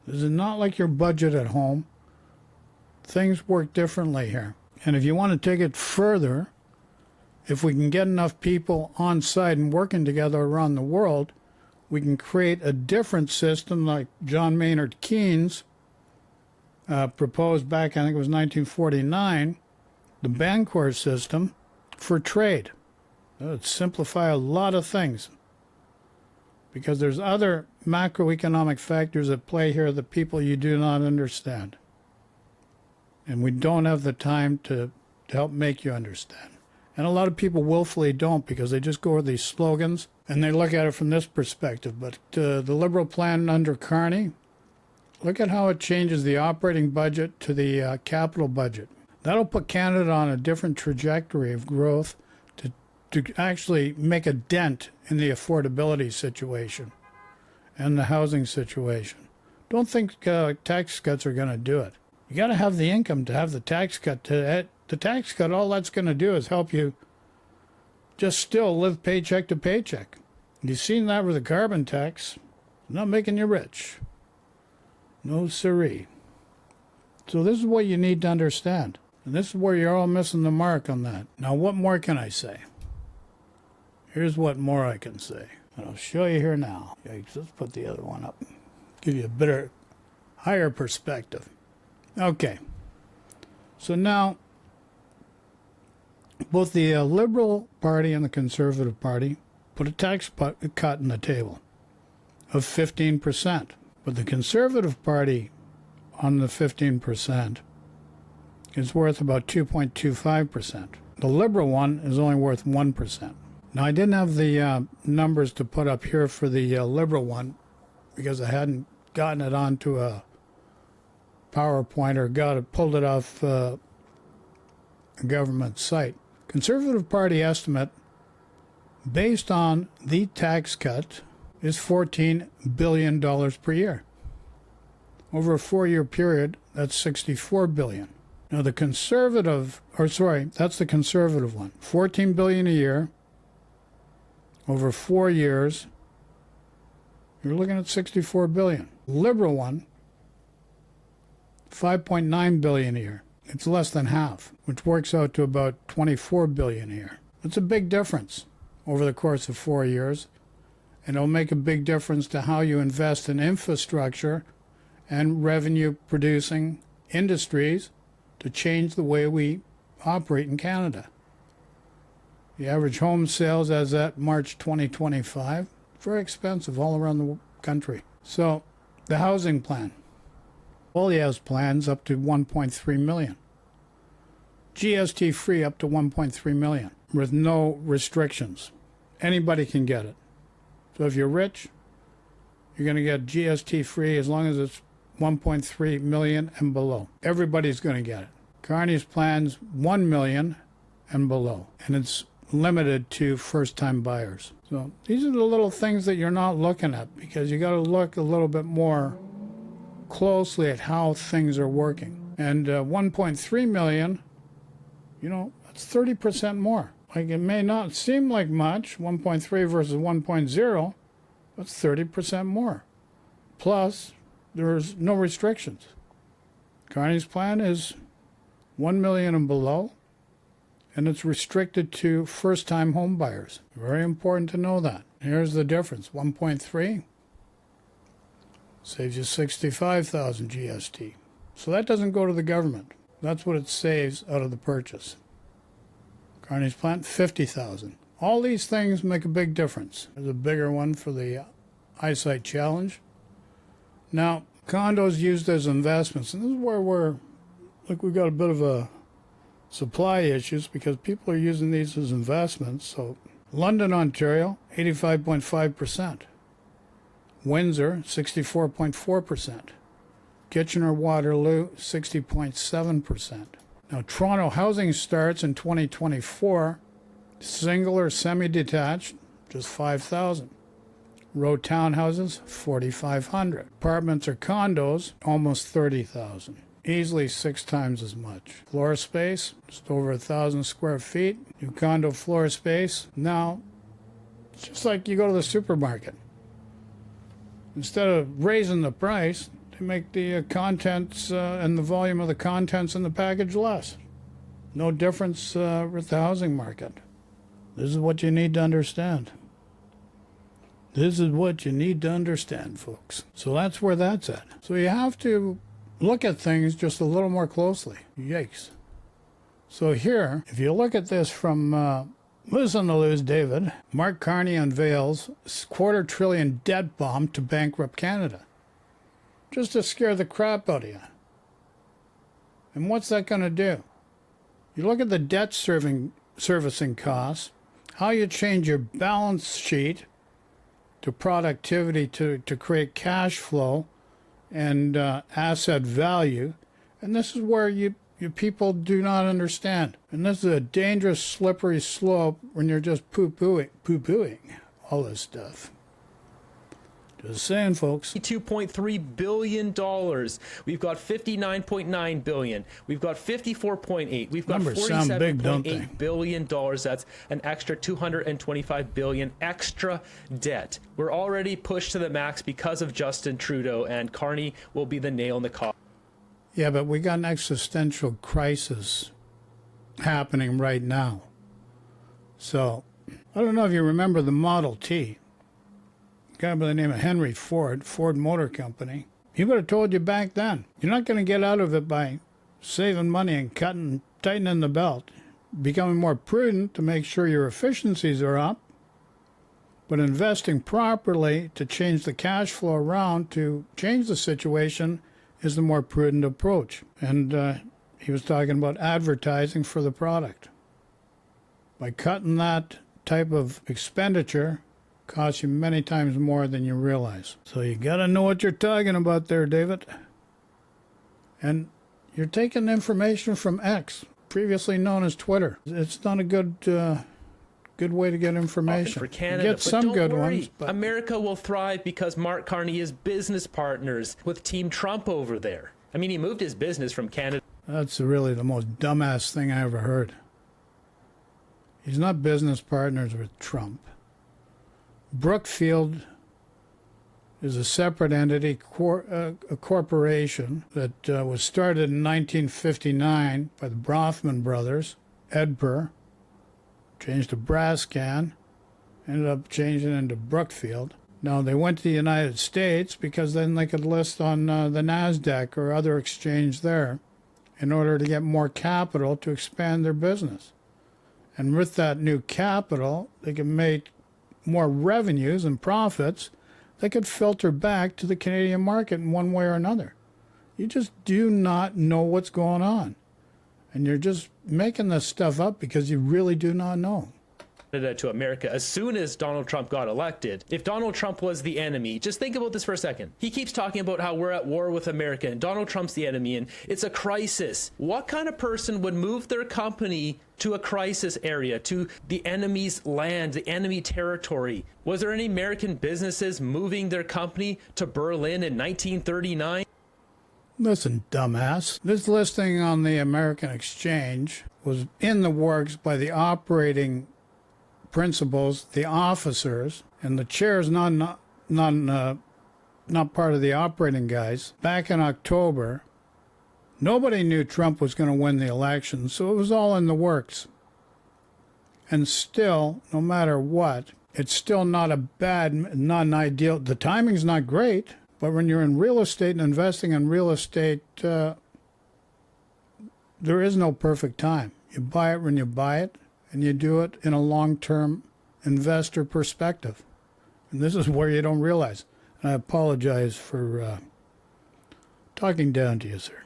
This is not like your budget at home. Things work differently here. And if you want to take it further, if we can get enough people on site and working together around the world, we can create a different system like John Maynard Keynes proposed back, I think it was 1949, the Bancor system for trade. That would simplify a lot of things because there's other macroeconomic factors at play here that people you do not understand. And we don't have the time to help make you understand. And a lot of people willfully don't because they just go with these slogans and they look at it from this perspective. But the Liberal plan under Carney, look at how it changes the operating budget to the capital budget. That'll put Canada on a different trajectory of growth to actually make a dent in the affordability situation and the housing situation. Don't think tax cuts are going to do it. You got to have the income to have the tax cut. The tax cut, all that's going to do is help you just still live paycheck to paycheck. You've seen that with the carbon tax. It's not making you rich. No siree. So this is what you need to understand. And this is where you're all missing the mark on that. Now, what more can I say? Here's what more I can say. And I'll show you here now. Let's put the other one up. Give you a better, higher perspective. Okay. So now, both the Liberal Party and the Conservative Party put a tax cut on the table of 15%. But the Conservative Party on the 15% is worth about 2.25%. The Liberal one is only worth 1%. Now, I didn't have the numbers to put up here for the Liberal one because I hadn't gotten it onto a PowerPoint or pulled it off a government site. Conservative Party estimate, based on the tax cut, is $14 billion per year. Over a 4-year period, that's $64 billion. Now the conservative, that's the conservative one. $14 billion a year. Over 4 years, you're looking at $64 billion. Liberal one, $5.9 billion a year. It's less than half, which works out to about $24 billion a year. It's a big difference over the course of 4 years, and it'll make a big difference to how you invest in infrastructure and revenue-producing industries to change the way we operate in Canada. The average home sales as at March 2025, very expensive all around the country. So the housing plan. Poliev's plans up to 1.3 million. GST free up to 1.3 million with no restrictions. Anybody can get it. So if you're rich, you're going to get GST free as long as it's 1.3 million and below. Everybody's going to get it. Carney's plans 1 million and below, and it's limited to first-time buyers. So these are the little things that you're not looking at, because you got to look a little bit more closely at how things are working. And 1.3 million, that's 30% more. Like, it may not seem like much, 1.3 versus 1.0, that's 30% more. Plus, there's no restrictions. Carney's plan is 1 million and below, and it's restricted to first-time home buyers. Very important to know that. Here's the difference. 1.3 saves you 65,000 GST. So that doesn't go to the government. That's what it saves out of the purchase. Carney's plan, 50,000. All these things make a big difference. There's a bigger one for the eyesight challenge. Now, condos used as investments, and this is where we've got a bit of a supply issues, because people are using these as investments. So London, Ontario, 85.5%. Windsor, 64.4%. Kitchener-Waterloo, 60.7%. Now, Toronto housing starts in 2024, single or semi-detached, just 5,000. Row townhouses, 4,500. Apartments or condos, almost 30,000. Easily 6 times as much. Floor space, just over 1,000 square feet. New condo floor space. Now, it's just like you go to the supermarket. Instead of raising the price, they make the contents and the volume of the contents in the package less. No difference with the housing market. This is what you need to understand. This is what you need to understand, folks. So that's where that's at. So you have to look at things just a little more closely. Yikes. So here, if you look at this from Listen to Lose, David, Mark Carney unveils $250 billion debt bomb to bankrupt Canada. Just to scare the crap out of you. And what's that going to do? You look at the debt servicing costs, how you change your balance sheet to productivity to create cash flow and asset value. And this is where you people do not understand. And this is a dangerous, slippery slope when you're just poo-pooing all this stuff. Just saying, folks. $2.3 billion. We've got $59.9 billion. We've got $54.8. We've got $47.8 billion. That's an extra $225 billion extra debt. We're already pushed to the max because of Justin Trudeau, and Carney will be the nail in the coffin. Yeah, but we got an existential crisis happening right now. So, I don't know if you remember the Model T. A guy by the name of Henry Ford Motor Company. He would have told you back then, you're not going to get out of it by saving money and tightening the belt, becoming more prudent to make sure your efficiencies are up, but investing properly to change the cash flow around to change the situation is the more prudent approach. And he was talking about advertising for the product. By cutting that type of expenditure, costs you many times more than you realize. So you got to know what you're talking about there, David. And you're taking information from X, previously known as Twitter. It's not a good way to get information. For Canada, you get some good ones, but America will thrive because Mark Carney is business partners with Team Trump over there. I mean, he moved his business from Canada. That's really the most dumbass thing I ever heard. He's not business partners with Trump. Brookfield is a separate entity, a corporation that was started in 1959 by the Bronfman brothers, Edper, changed to Brascan, ended up changing into Brookfield. Now, they went to the United States because then they could list on the NASDAQ or other exchange there in order to get more capital to expand their business. And with that new capital, they can make more revenues and profits that could filter back to the Canadian market in one way or another. You just do not know what's going on. And you're just making this stuff up because you really do not know. To America as soon as Donald Trump got elected. If Donald Trump was the enemy, just think about this for a second. He keeps talking about how we're at war with America and Donald Trump's the enemy and it's a crisis. What kind of person would move their company to a crisis area, to the enemy's land, the enemy territory? Was there any American businesses moving their company to Berlin in 1939? Listen, dumbass. This listing on the American exchange was in the works by the operating principals, the officers, and the chair's not part of the operating guys. Back in October, nobody knew Trump was going to win the election, so it was all in the works. And still, no matter what, it's still not an ideal. The timing's not great, but when you're in real estate and investing in real estate, there is no perfect time. You buy it when you buy it, and you do it in a long-term investor perspective. And this is where you don't realize. And I apologize for talking down to you, sir.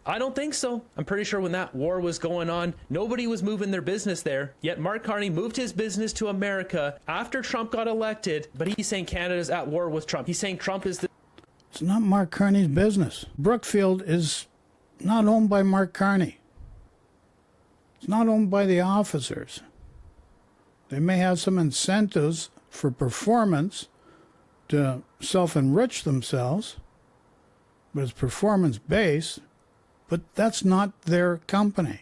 I don't think so. I'm pretty sure when that war was going on, nobody was moving their business there. Yet Mark Carney moved his business to America after Trump got elected, but he's saying Canada's at war with Trump. He's saying Trump is the... It's not Mark Carney's business. Brookfield is not owned by Mark Carney. It's not owned by the officers. They may have some incentives for performance to self-enrich themselves, but it's performance-based, but that's not their company.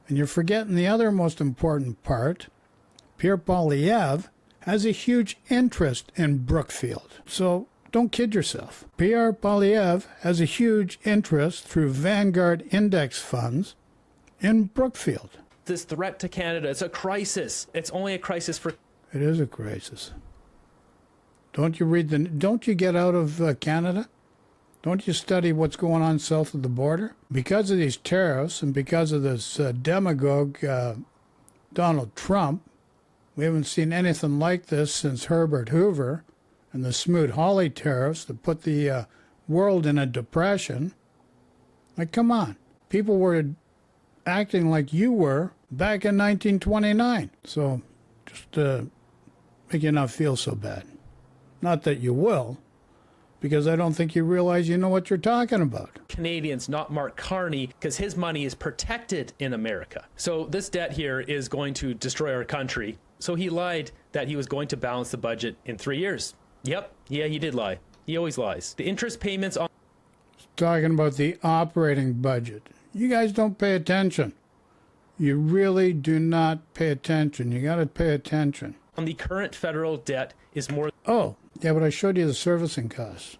And you're forgetting the other most important part. Pierre Poliev has a huge interest in Brookfield. So don't kid yourself. Pierre Poliev has a huge interest through Vanguard index funds in Brookfield. This threat to Canada, it's a crisis. It's only a crisis for... It is a crisis. Don't you get out of Canada? Don't you study what's going on south of the border? Because of these tariffs and because of this demagogue Donald Trump, we haven't seen anything like this since Herbert Hoover and the Smoot-Hawley tariffs that put the world in a depression. Like, come on. People were acting like you were back in 1929. So just make you not feel so bad. Not that you will, because I don't think you realize you know what you're talking about. Canadians, not Mark Carney, because his money is protected in America. So this debt here is going to destroy our country. So he lied that he was going to balance the budget in 3 years. Yep. Yeah, he did lie. He always lies. The interest payments on... Talking about the operating budget. You guys don't pay attention. You really do not pay attention. You got to pay attention. On the current federal debt is more... Oh, yeah, but I showed you the servicing costs.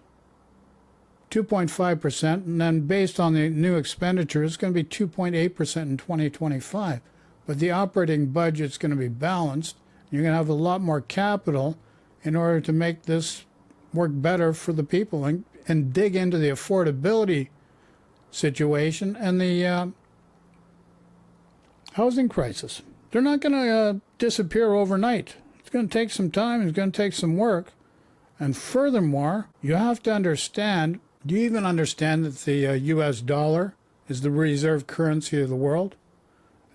2.5%, and then based on the new expenditure, it's going to be 2.8% in 2025. But the operating budget's going to be balanced. You're going to have a lot more capital in order to make this work better for the people and dig into the affordability situation and the housing crisis. They're not going to disappear overnight. It's going to take some time. It's going to take some work. And furthermore, you have to understand, do you even understand that the U.S. dollar is the reserve currency of the world?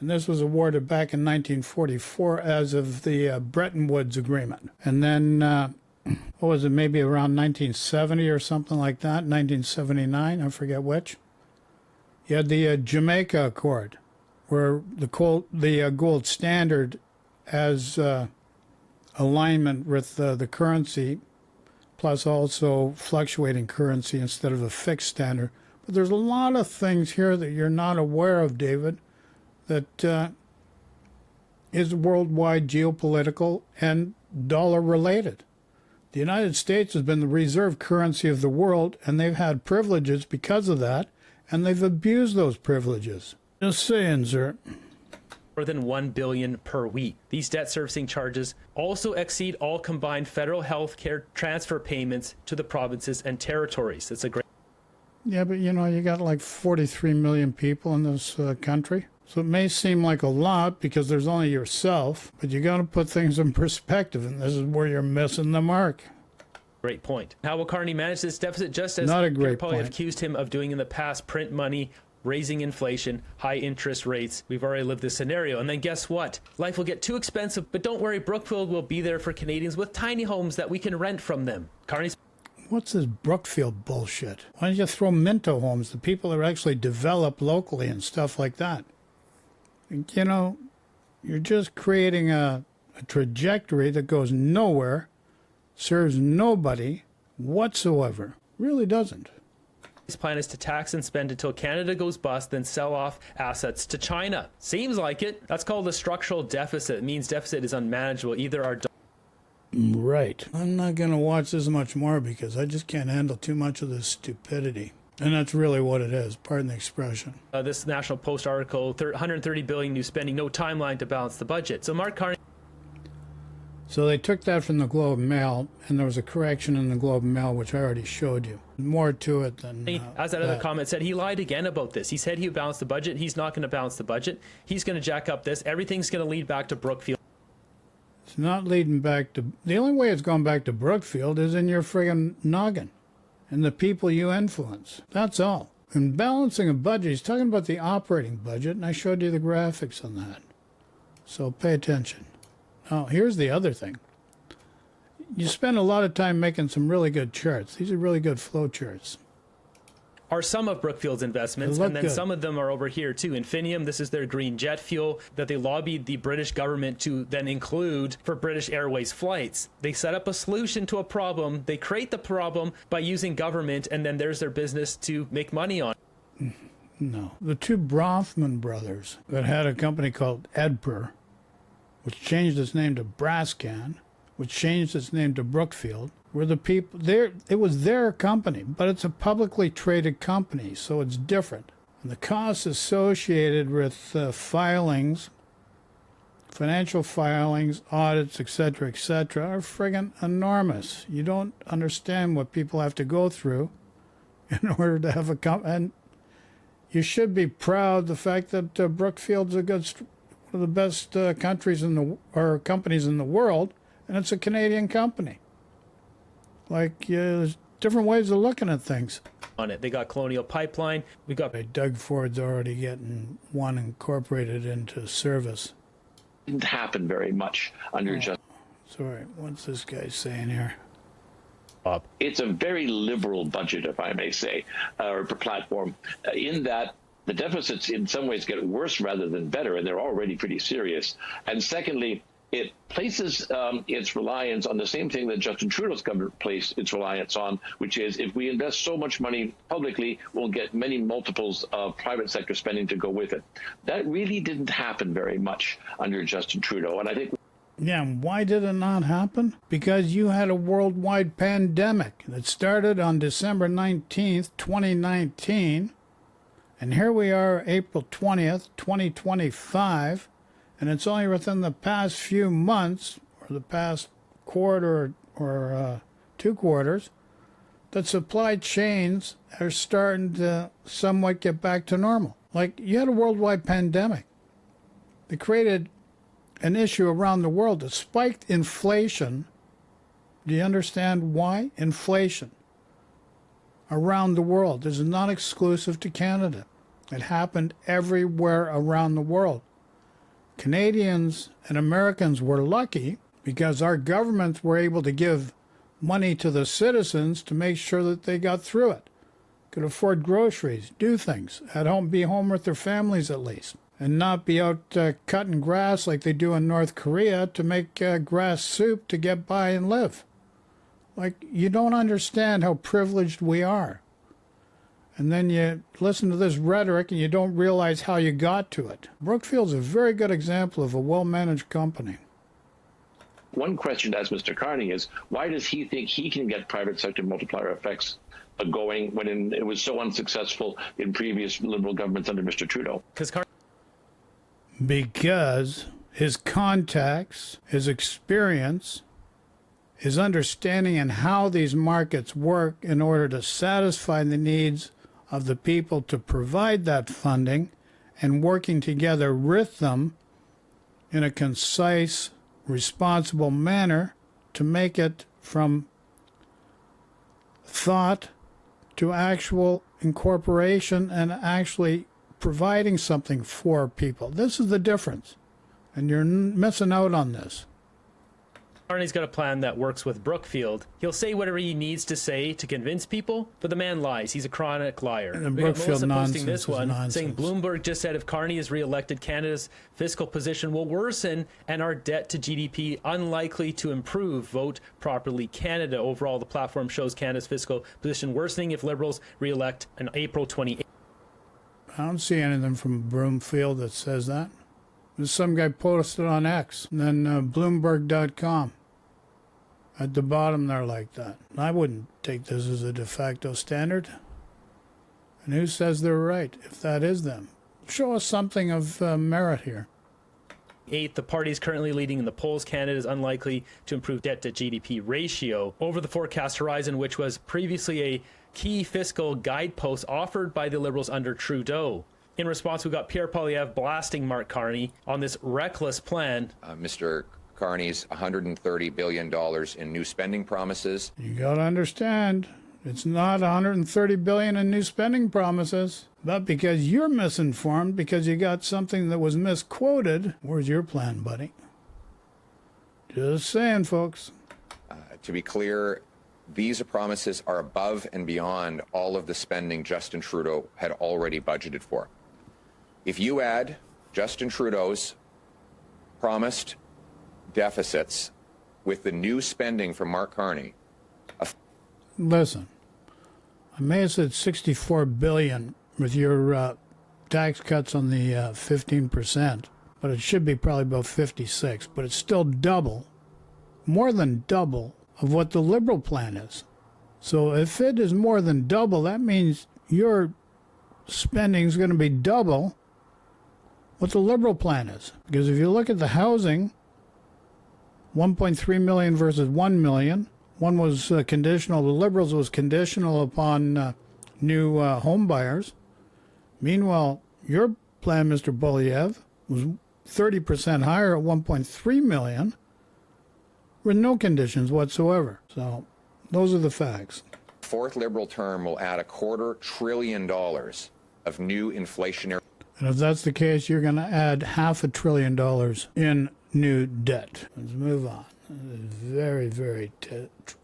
And this was awarded back in 1944 as of the Bretton Woods Agreement. And then, what was it, maybe around 1970 or something like that, 1979, I forget which. You had the Jamaica Accord, where the gold standard as alignment with the currency, plus also fluctuating currency instead of a fixed standard. But there's a lot of things here that you're not aware of, David, that is worldwide geopolitical and dollar related. The United States has been the reserve currency of the world, and they've had privileges because of that, and they've abused those privileges. Just saying, sir. More than $1 billion per week. These debt servicing charges also exceed all combined federal health care transfer payments to the provinces and territories. That's a great... Yeah, but you know, you got like 43 million people in this country. So it may seem like a lot because there's only yourself, but you got to put things in perspective, and this is where you're missing the mark. Great point. How will Carney manage this deficit? Just as Not a great Pierre Poliev point. accused him of doing in the past, print money, raising inflation, high interest rates. We've already lived this scenario. And then guess what? Life will get too expensive, but don't worry, Brookfield will be there for Canadians with tiny homes that we can rent from them. Carney's What's this Brookfield bullshit? Why don't you throw Minto homes, the people that are actually developed locally and stuff like that? You know, you're just creating a trajectory that goes nowhere, serves nobody whatsoever. Really doesn't. plan is to tax and spend until Canada goes bust, then sell off assets to China. Seems like it. That's called a structural deficit. It means deficit is unmanageable. Either our Right. I'm not going to watch this much more because I just can't handle too much of this stupidity. And that's really what it is. Pardon the expression. this National Post article, 130 billion new spending, no timeline to balance the budget. So Mark Carney. So they took that from the Globe and Mail, and there was a correction in the Globe and Mail, which I already showed you. More to it than As that other comment said, he lied again about this. He said he would balance the budget. He's not going to balance the budget. He's going to jack up this. Everything's going to lead back to Brookfield. It's not leading back to... The only way it's going back to Brookfield is in your friggin' noggin and the people you influence. That's all. In balancing a budget, he's talking about the operating budget, and I showed you the graphics on that. So pay attention. Now, here's the other thing. You spend a lot of time making some really good charts. These are really good flow charts. Are some of Brookfield's investments, They look and then good. some of them are over here too. Infinium, this is their green jet fuel that they lobbied the British government to then include for British Airways flights. They set up a solution to a problem. They create the problem by using government, and then there's their business to make money on. No. The two Bronfman brothers that had a company called Edper, which changed its name to Brascan, which changed its name to Brookfield, were the people there. It was their company, but it's a publicly traded company, so it's different. And the costs associated with filings, financial filings, audits, etc., are friggin' enormous. You don't understand what people have to go through in order to have a company. And you should be proud of the fact that Brookfield's one of the best companies in the world, and it's a Canadian company. Like, there's different ways of looking at things. On it. They got Colonial Pipeline. We got Doug Ford's already getting one incorporated into service. Didn't happen very much under just. Sorry, what's this guy saying here? It's a very liberal budget, if I may say, or platform, in that the deficits in some ways get worse rather than better, and they're already pretty serious. And secondly, it places its reliance on the same thing that Justin Trudeau's government placed its reliance on, which is if we invest so much money publicly, we'll get many multiples of private sector spending to go with it. That really didn't happen very much under Justin Trudeau. And I think. Yeah, and why did it not happen? Because you had a worldwide pandemic that started on December 19th, 2019, and here we are, April 20th, 2025, and it's only within the past few months, or the past quarter or 2 quarters, that supply chains are starting to somewhat get back to normal. Like, you had a worldwide pandemic that created an issue around the world that spiked inflation. Do you understand why? Inflation around the world. This is not exclusive to Canada. It happened everywhere around the world. Canadians and Americans were lucky because our governments were able to give money to the citizens to make sure that they got through it, could afford groceries, do things, at home, be home with their families at least, and not be out cutting grass like they do in North Korea to make grass soup to get by and live. Like, you don't understand how privileged we are. And then you listen to this rhetoric and you don't realize how you got to it. Brookfield's a very good example of a well-managed company. One question to ask Mr. Carney is, why does he think he can get private sector multiplier effects going when it was so unsuccessful in previous Liberal governments under Mr. Trudeau? Because his contacts, his experience, his understanding in how these markets work in order to satisfy the needs of the people to provide that funding and working together with them in a concise, responsible manner to make it from thought to actual incorporation and actually providing something for people. This is the difference, and you're missing out on this. Carney's got a plan that works with Brookfield. He'll say whatever he needs to say to convince people, but the man lies. He's a chronic liar. And We got Brookfield Melissa posting nonsense this is one, nonsense. saying Bloomberg just said if Carney is reelected, Canada's fiscal position will worsen and our debt to GDP unlikely to improve. Vote properly, Canada. Overall, the platform shows Canada's fiscal position worsening if Liberals reelect on April 28th. I don't see anything from Broomfield that says that. There's some guy posted on X, and then Bloomberg.com. At the bottom there like that. I wouldn't take this as a de facto standard. And who says they're right, if that is them? Show us something of merit here. The party is currently leading in the polls. Canada is unlikely to improve debt to GDP ratio over the forecast horizon, which was previously a key fiscal guidepost offered by the Liberals under Trudeau. In response, we got Pierre Poliev blasting Mark Carney on this reckless plan. Mr. Carney's $130 billion in new spending promises. You got to understand, it's not $130 billion in new spending promises, but because you're misinformed, because you got something that was misquoted. Where's your plan, buddy? Just saying, folks. To be clear, these promises are above and beyond all of the spending Justin Trudeau had already budgeted for. If you add Justin Trudeau's promised deficits with the new spending from Mark Carney. Listen, I may have said $64 billion with your tax cuts on the 15%, but it should be probably about 56. But it's still double, more than double of what the Liberal plan is. So if it is more than double, that means your spending is going to be double what the Liberal plan is. Because if you look at the housing, 1.3 million versus 1 million. One was conditional. The Liberals was conditional upon new home buyers. Meanwhile, your plan, Mr. Poliev, was 30% higher at 1.3 million with no conditions whatsoever. So those are the facts. Fourth Liberal term will add $250 billion of new inflationary. And if that's the case, you're going to add $500 billion in new debt. Let's move on. Very, very,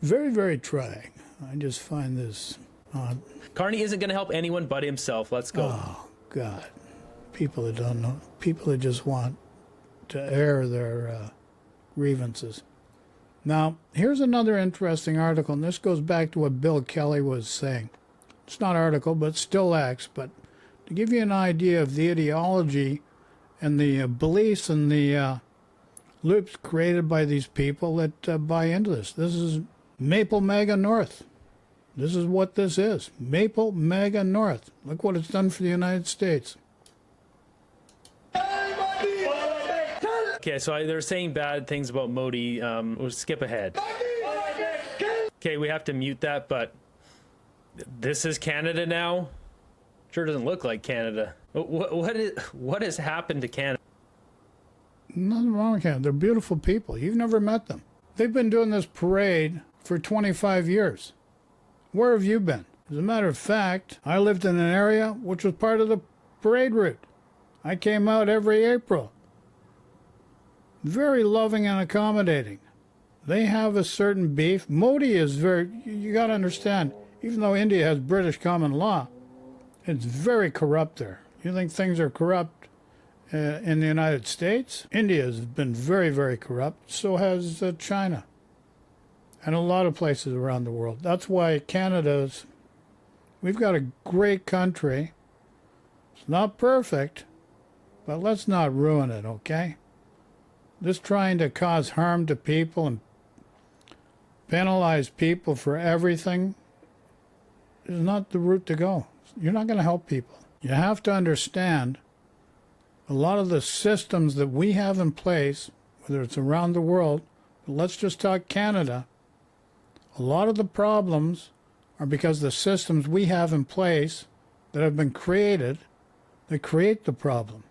very trying. I just find this odd. Carney isn't going to help anyone but himself. Let's go. Oh, God. People that don't know. People that just want to air their grievances. Now, here's another interesting article, and this goes back to what Bill Kelly was saying. It's not an article, but still X. But to give you an idea of the ideology and the beliefs and the loops created by these people that buy into this. This is Maple Mega North. This is what this is. Maple Mega North. Look what it's done for the United States. Okay, so they're saying bad things about Modi. We'll skip ahead. Okay, we have to mute that, but this is Canada now? Sure doesn't look like Canada. What has happened to Canada? Nothing wrong with Canada. They're beautiful people. You've never met them. They've been doing this parade for 25 years. Where have you been? As a matter of fact, I lived in an area which was part of the parade route. I came out every April. Very loving and accommodating. They have a certain beef. Modi is you got to understand, even though India has British common law, it's very corrupt there. You think things are corrupt in the United States? India has been very, very corrupt. So has China. And a lot of places around the world. That's why we've got a great country. It's not perfect, but let's not ruin it, okay? Just trying to cause harm to people and penalize people for everything is not the route to go. You're not going to help people. You have to understand a lot of the systems that we have in place, whether it's around the world, but let's just talk Canada, a lot of the problems are because the systems we have in place that have been created They create the problem.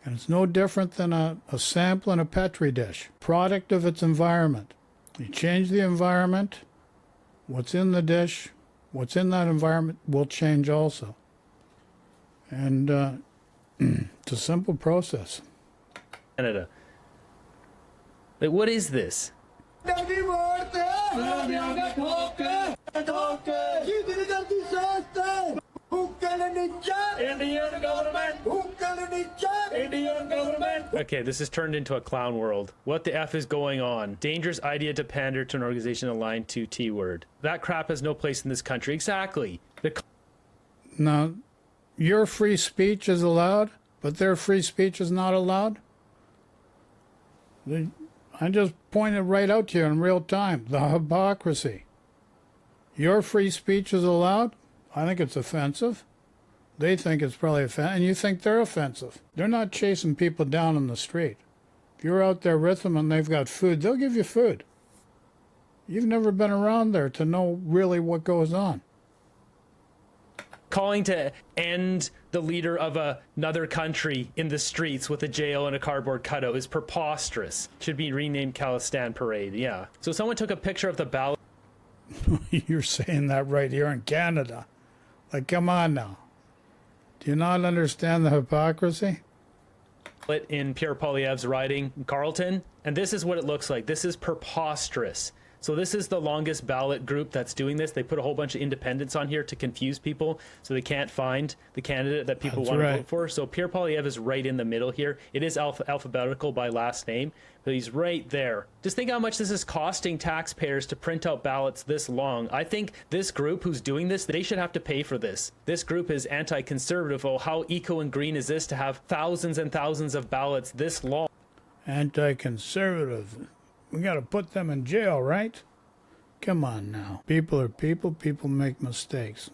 And it's no different than a sample in a Petri dish, product of its environment. You change the environment, what's in the dish, what's in that environment will change also. And it's a simple process. Canada. Like, what is this? Okay, this has turned into a clown world. What the F is going on? Dangerous idea to pander to an organization aligned to T-word. That crap has no place in this country. Exactly. Now, your free speech is allowed, but their free speech is not allowed? I just pointed right out to you in real time, the hypocrisy. Your free speech is allowed? I think it's offensive. They think it's probably offensive, and you think they're offensive. They're not chasing people down on the street. If you're out there with them and they've got food, they'll give you food. You've never been around there to know really what goes on. Calling to end the leader of another country in the streets with a jail and a cardboard cutout is preposterous. Should be renamed Khalistan Parade, yeah. So someone took a picture of the ballot. You're saying that right here in Canada. Like, come on now. Do you not understand the hypocrisy? In Pierre Poliev's riding in Carleton, and this is what it looks like. This is preposterous. So this is the longest ballot group that's doing this. They put a whole bunch of independents on here to confuse people so they can't find the candidate that people want to vote for. So Pierre Poliev is right in the middle here. It is alphabetical by last name, but he's right there. Just think how much this is costing taxpayers to print out ballots this long. I think this group who's doing this, they should have to pay for this. This group is anti-conservative. Oh, how eco and green is this to have thousands and thousands of ballots this long? Anti-conservative. We got to put them in jail, right? Come on now. People are people. People make mistakes.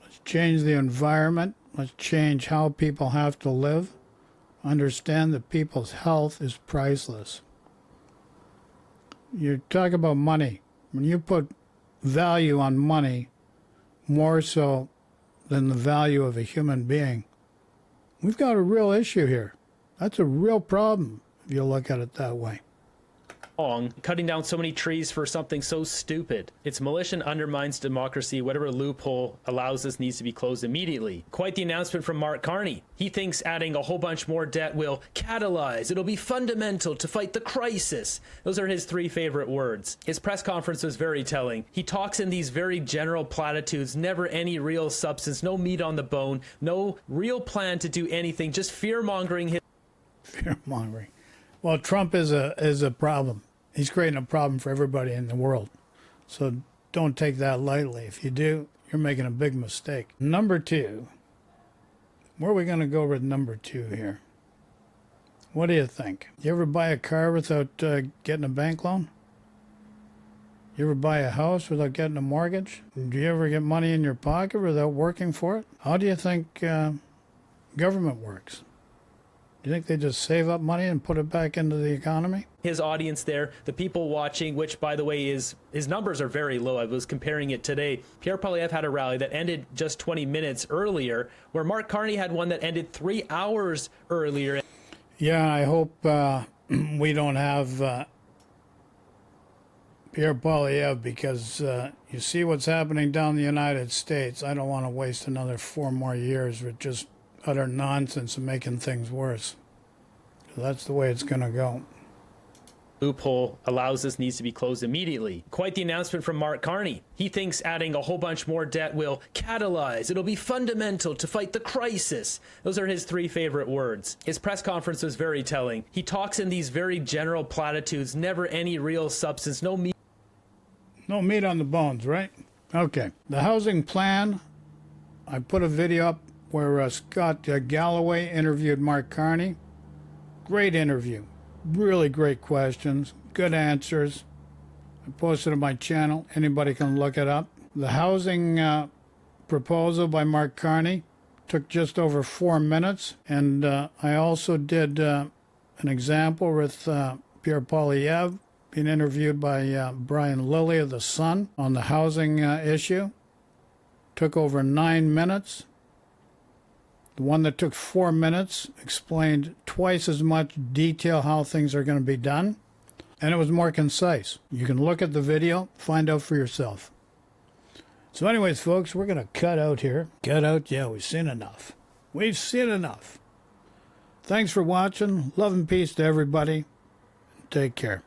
Let's change the environment. Let's change how people have to live. Understand that people's health is priceless. You talk about money. When you put value on money, more so than the value of a human being, we've got a real issue here. That's a real problem if you look at it that way. Cutting down so many trees for something so stupid. It's malicious and undermines democracy. Whatever loophole allows this needs to be closed immediately. Quite the announcement from Mark Carney. He thinks adding a whole bunch more debt will catalyze. It'll be fundamental to fight the crisis. Those are his three favorite words. His press conference was very telling. He talks in these very general platitudes, never any real substance, no meat on the bone, no real plan to do anything, just fear-mongering. Fear-mongering. Well, Trump is a problem. He's creating a problem for everybody in the world. So don't take that lightly. If you do, you're making a big mistake. Number two. Where are we going to go with number two here? What do you think? You ever buy a car without getting a bank loan? You ever buy a house without getting a mortgage? Do you ever get money in your pocket without working for it? How do you think government works? Do you think they just save up money and put it back into the economy? His audience there, the people watching, which, by the way, his numbers are very low. I was comparing it today. Pierre Poliev had a rally that ended just 20 minutes earlier, where Mark Carney had one that ended 3 hours earlier. Yeah, I hope we don't have Pierre Poliev, because you see what's happening down in the United States. I don't want to waste another 4 more years with just utter nonsense and making things worse. So that's the way it's going to go. Loophole allows this needs to be closed immediately. Quite the announcement from Mark Carney. He thinks adding a whole bunch more debt will catalyze. It'll be fundamental to fight the crisis. Those are his three favorite words. His press conference was very telling. He talks in these very general platitudes, never any real substance, no meat. No meat on the bones, right? Okay. The housing plan, I put a video up where Scott Galloway interviewed Mark Carney. Great interview. Really great questions. Good answers. I posted it on my channel. Anybody can look it up. The housing proposal by Mark Carney took just over 4 minutes. And I also did an example with Pierre Poliev being interviewed by Brian Lilly of The Sun on the housing issue. Took over 9 minutes. The one that took 4 minutes explained twice as much detail how things are going to be done, and it was more concise. You can look at the video, find out for yourself. So anyways, folks, we're going to cut out here. Cut out, yeah, we've seen enough. We've seen enough. Thanks for watching. Love and peace to everybody. Take care.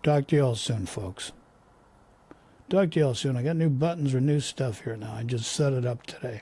Talk to you all soon, folks. Talk to you all soon. I got new buttons or new stuff here now. I just set it up today.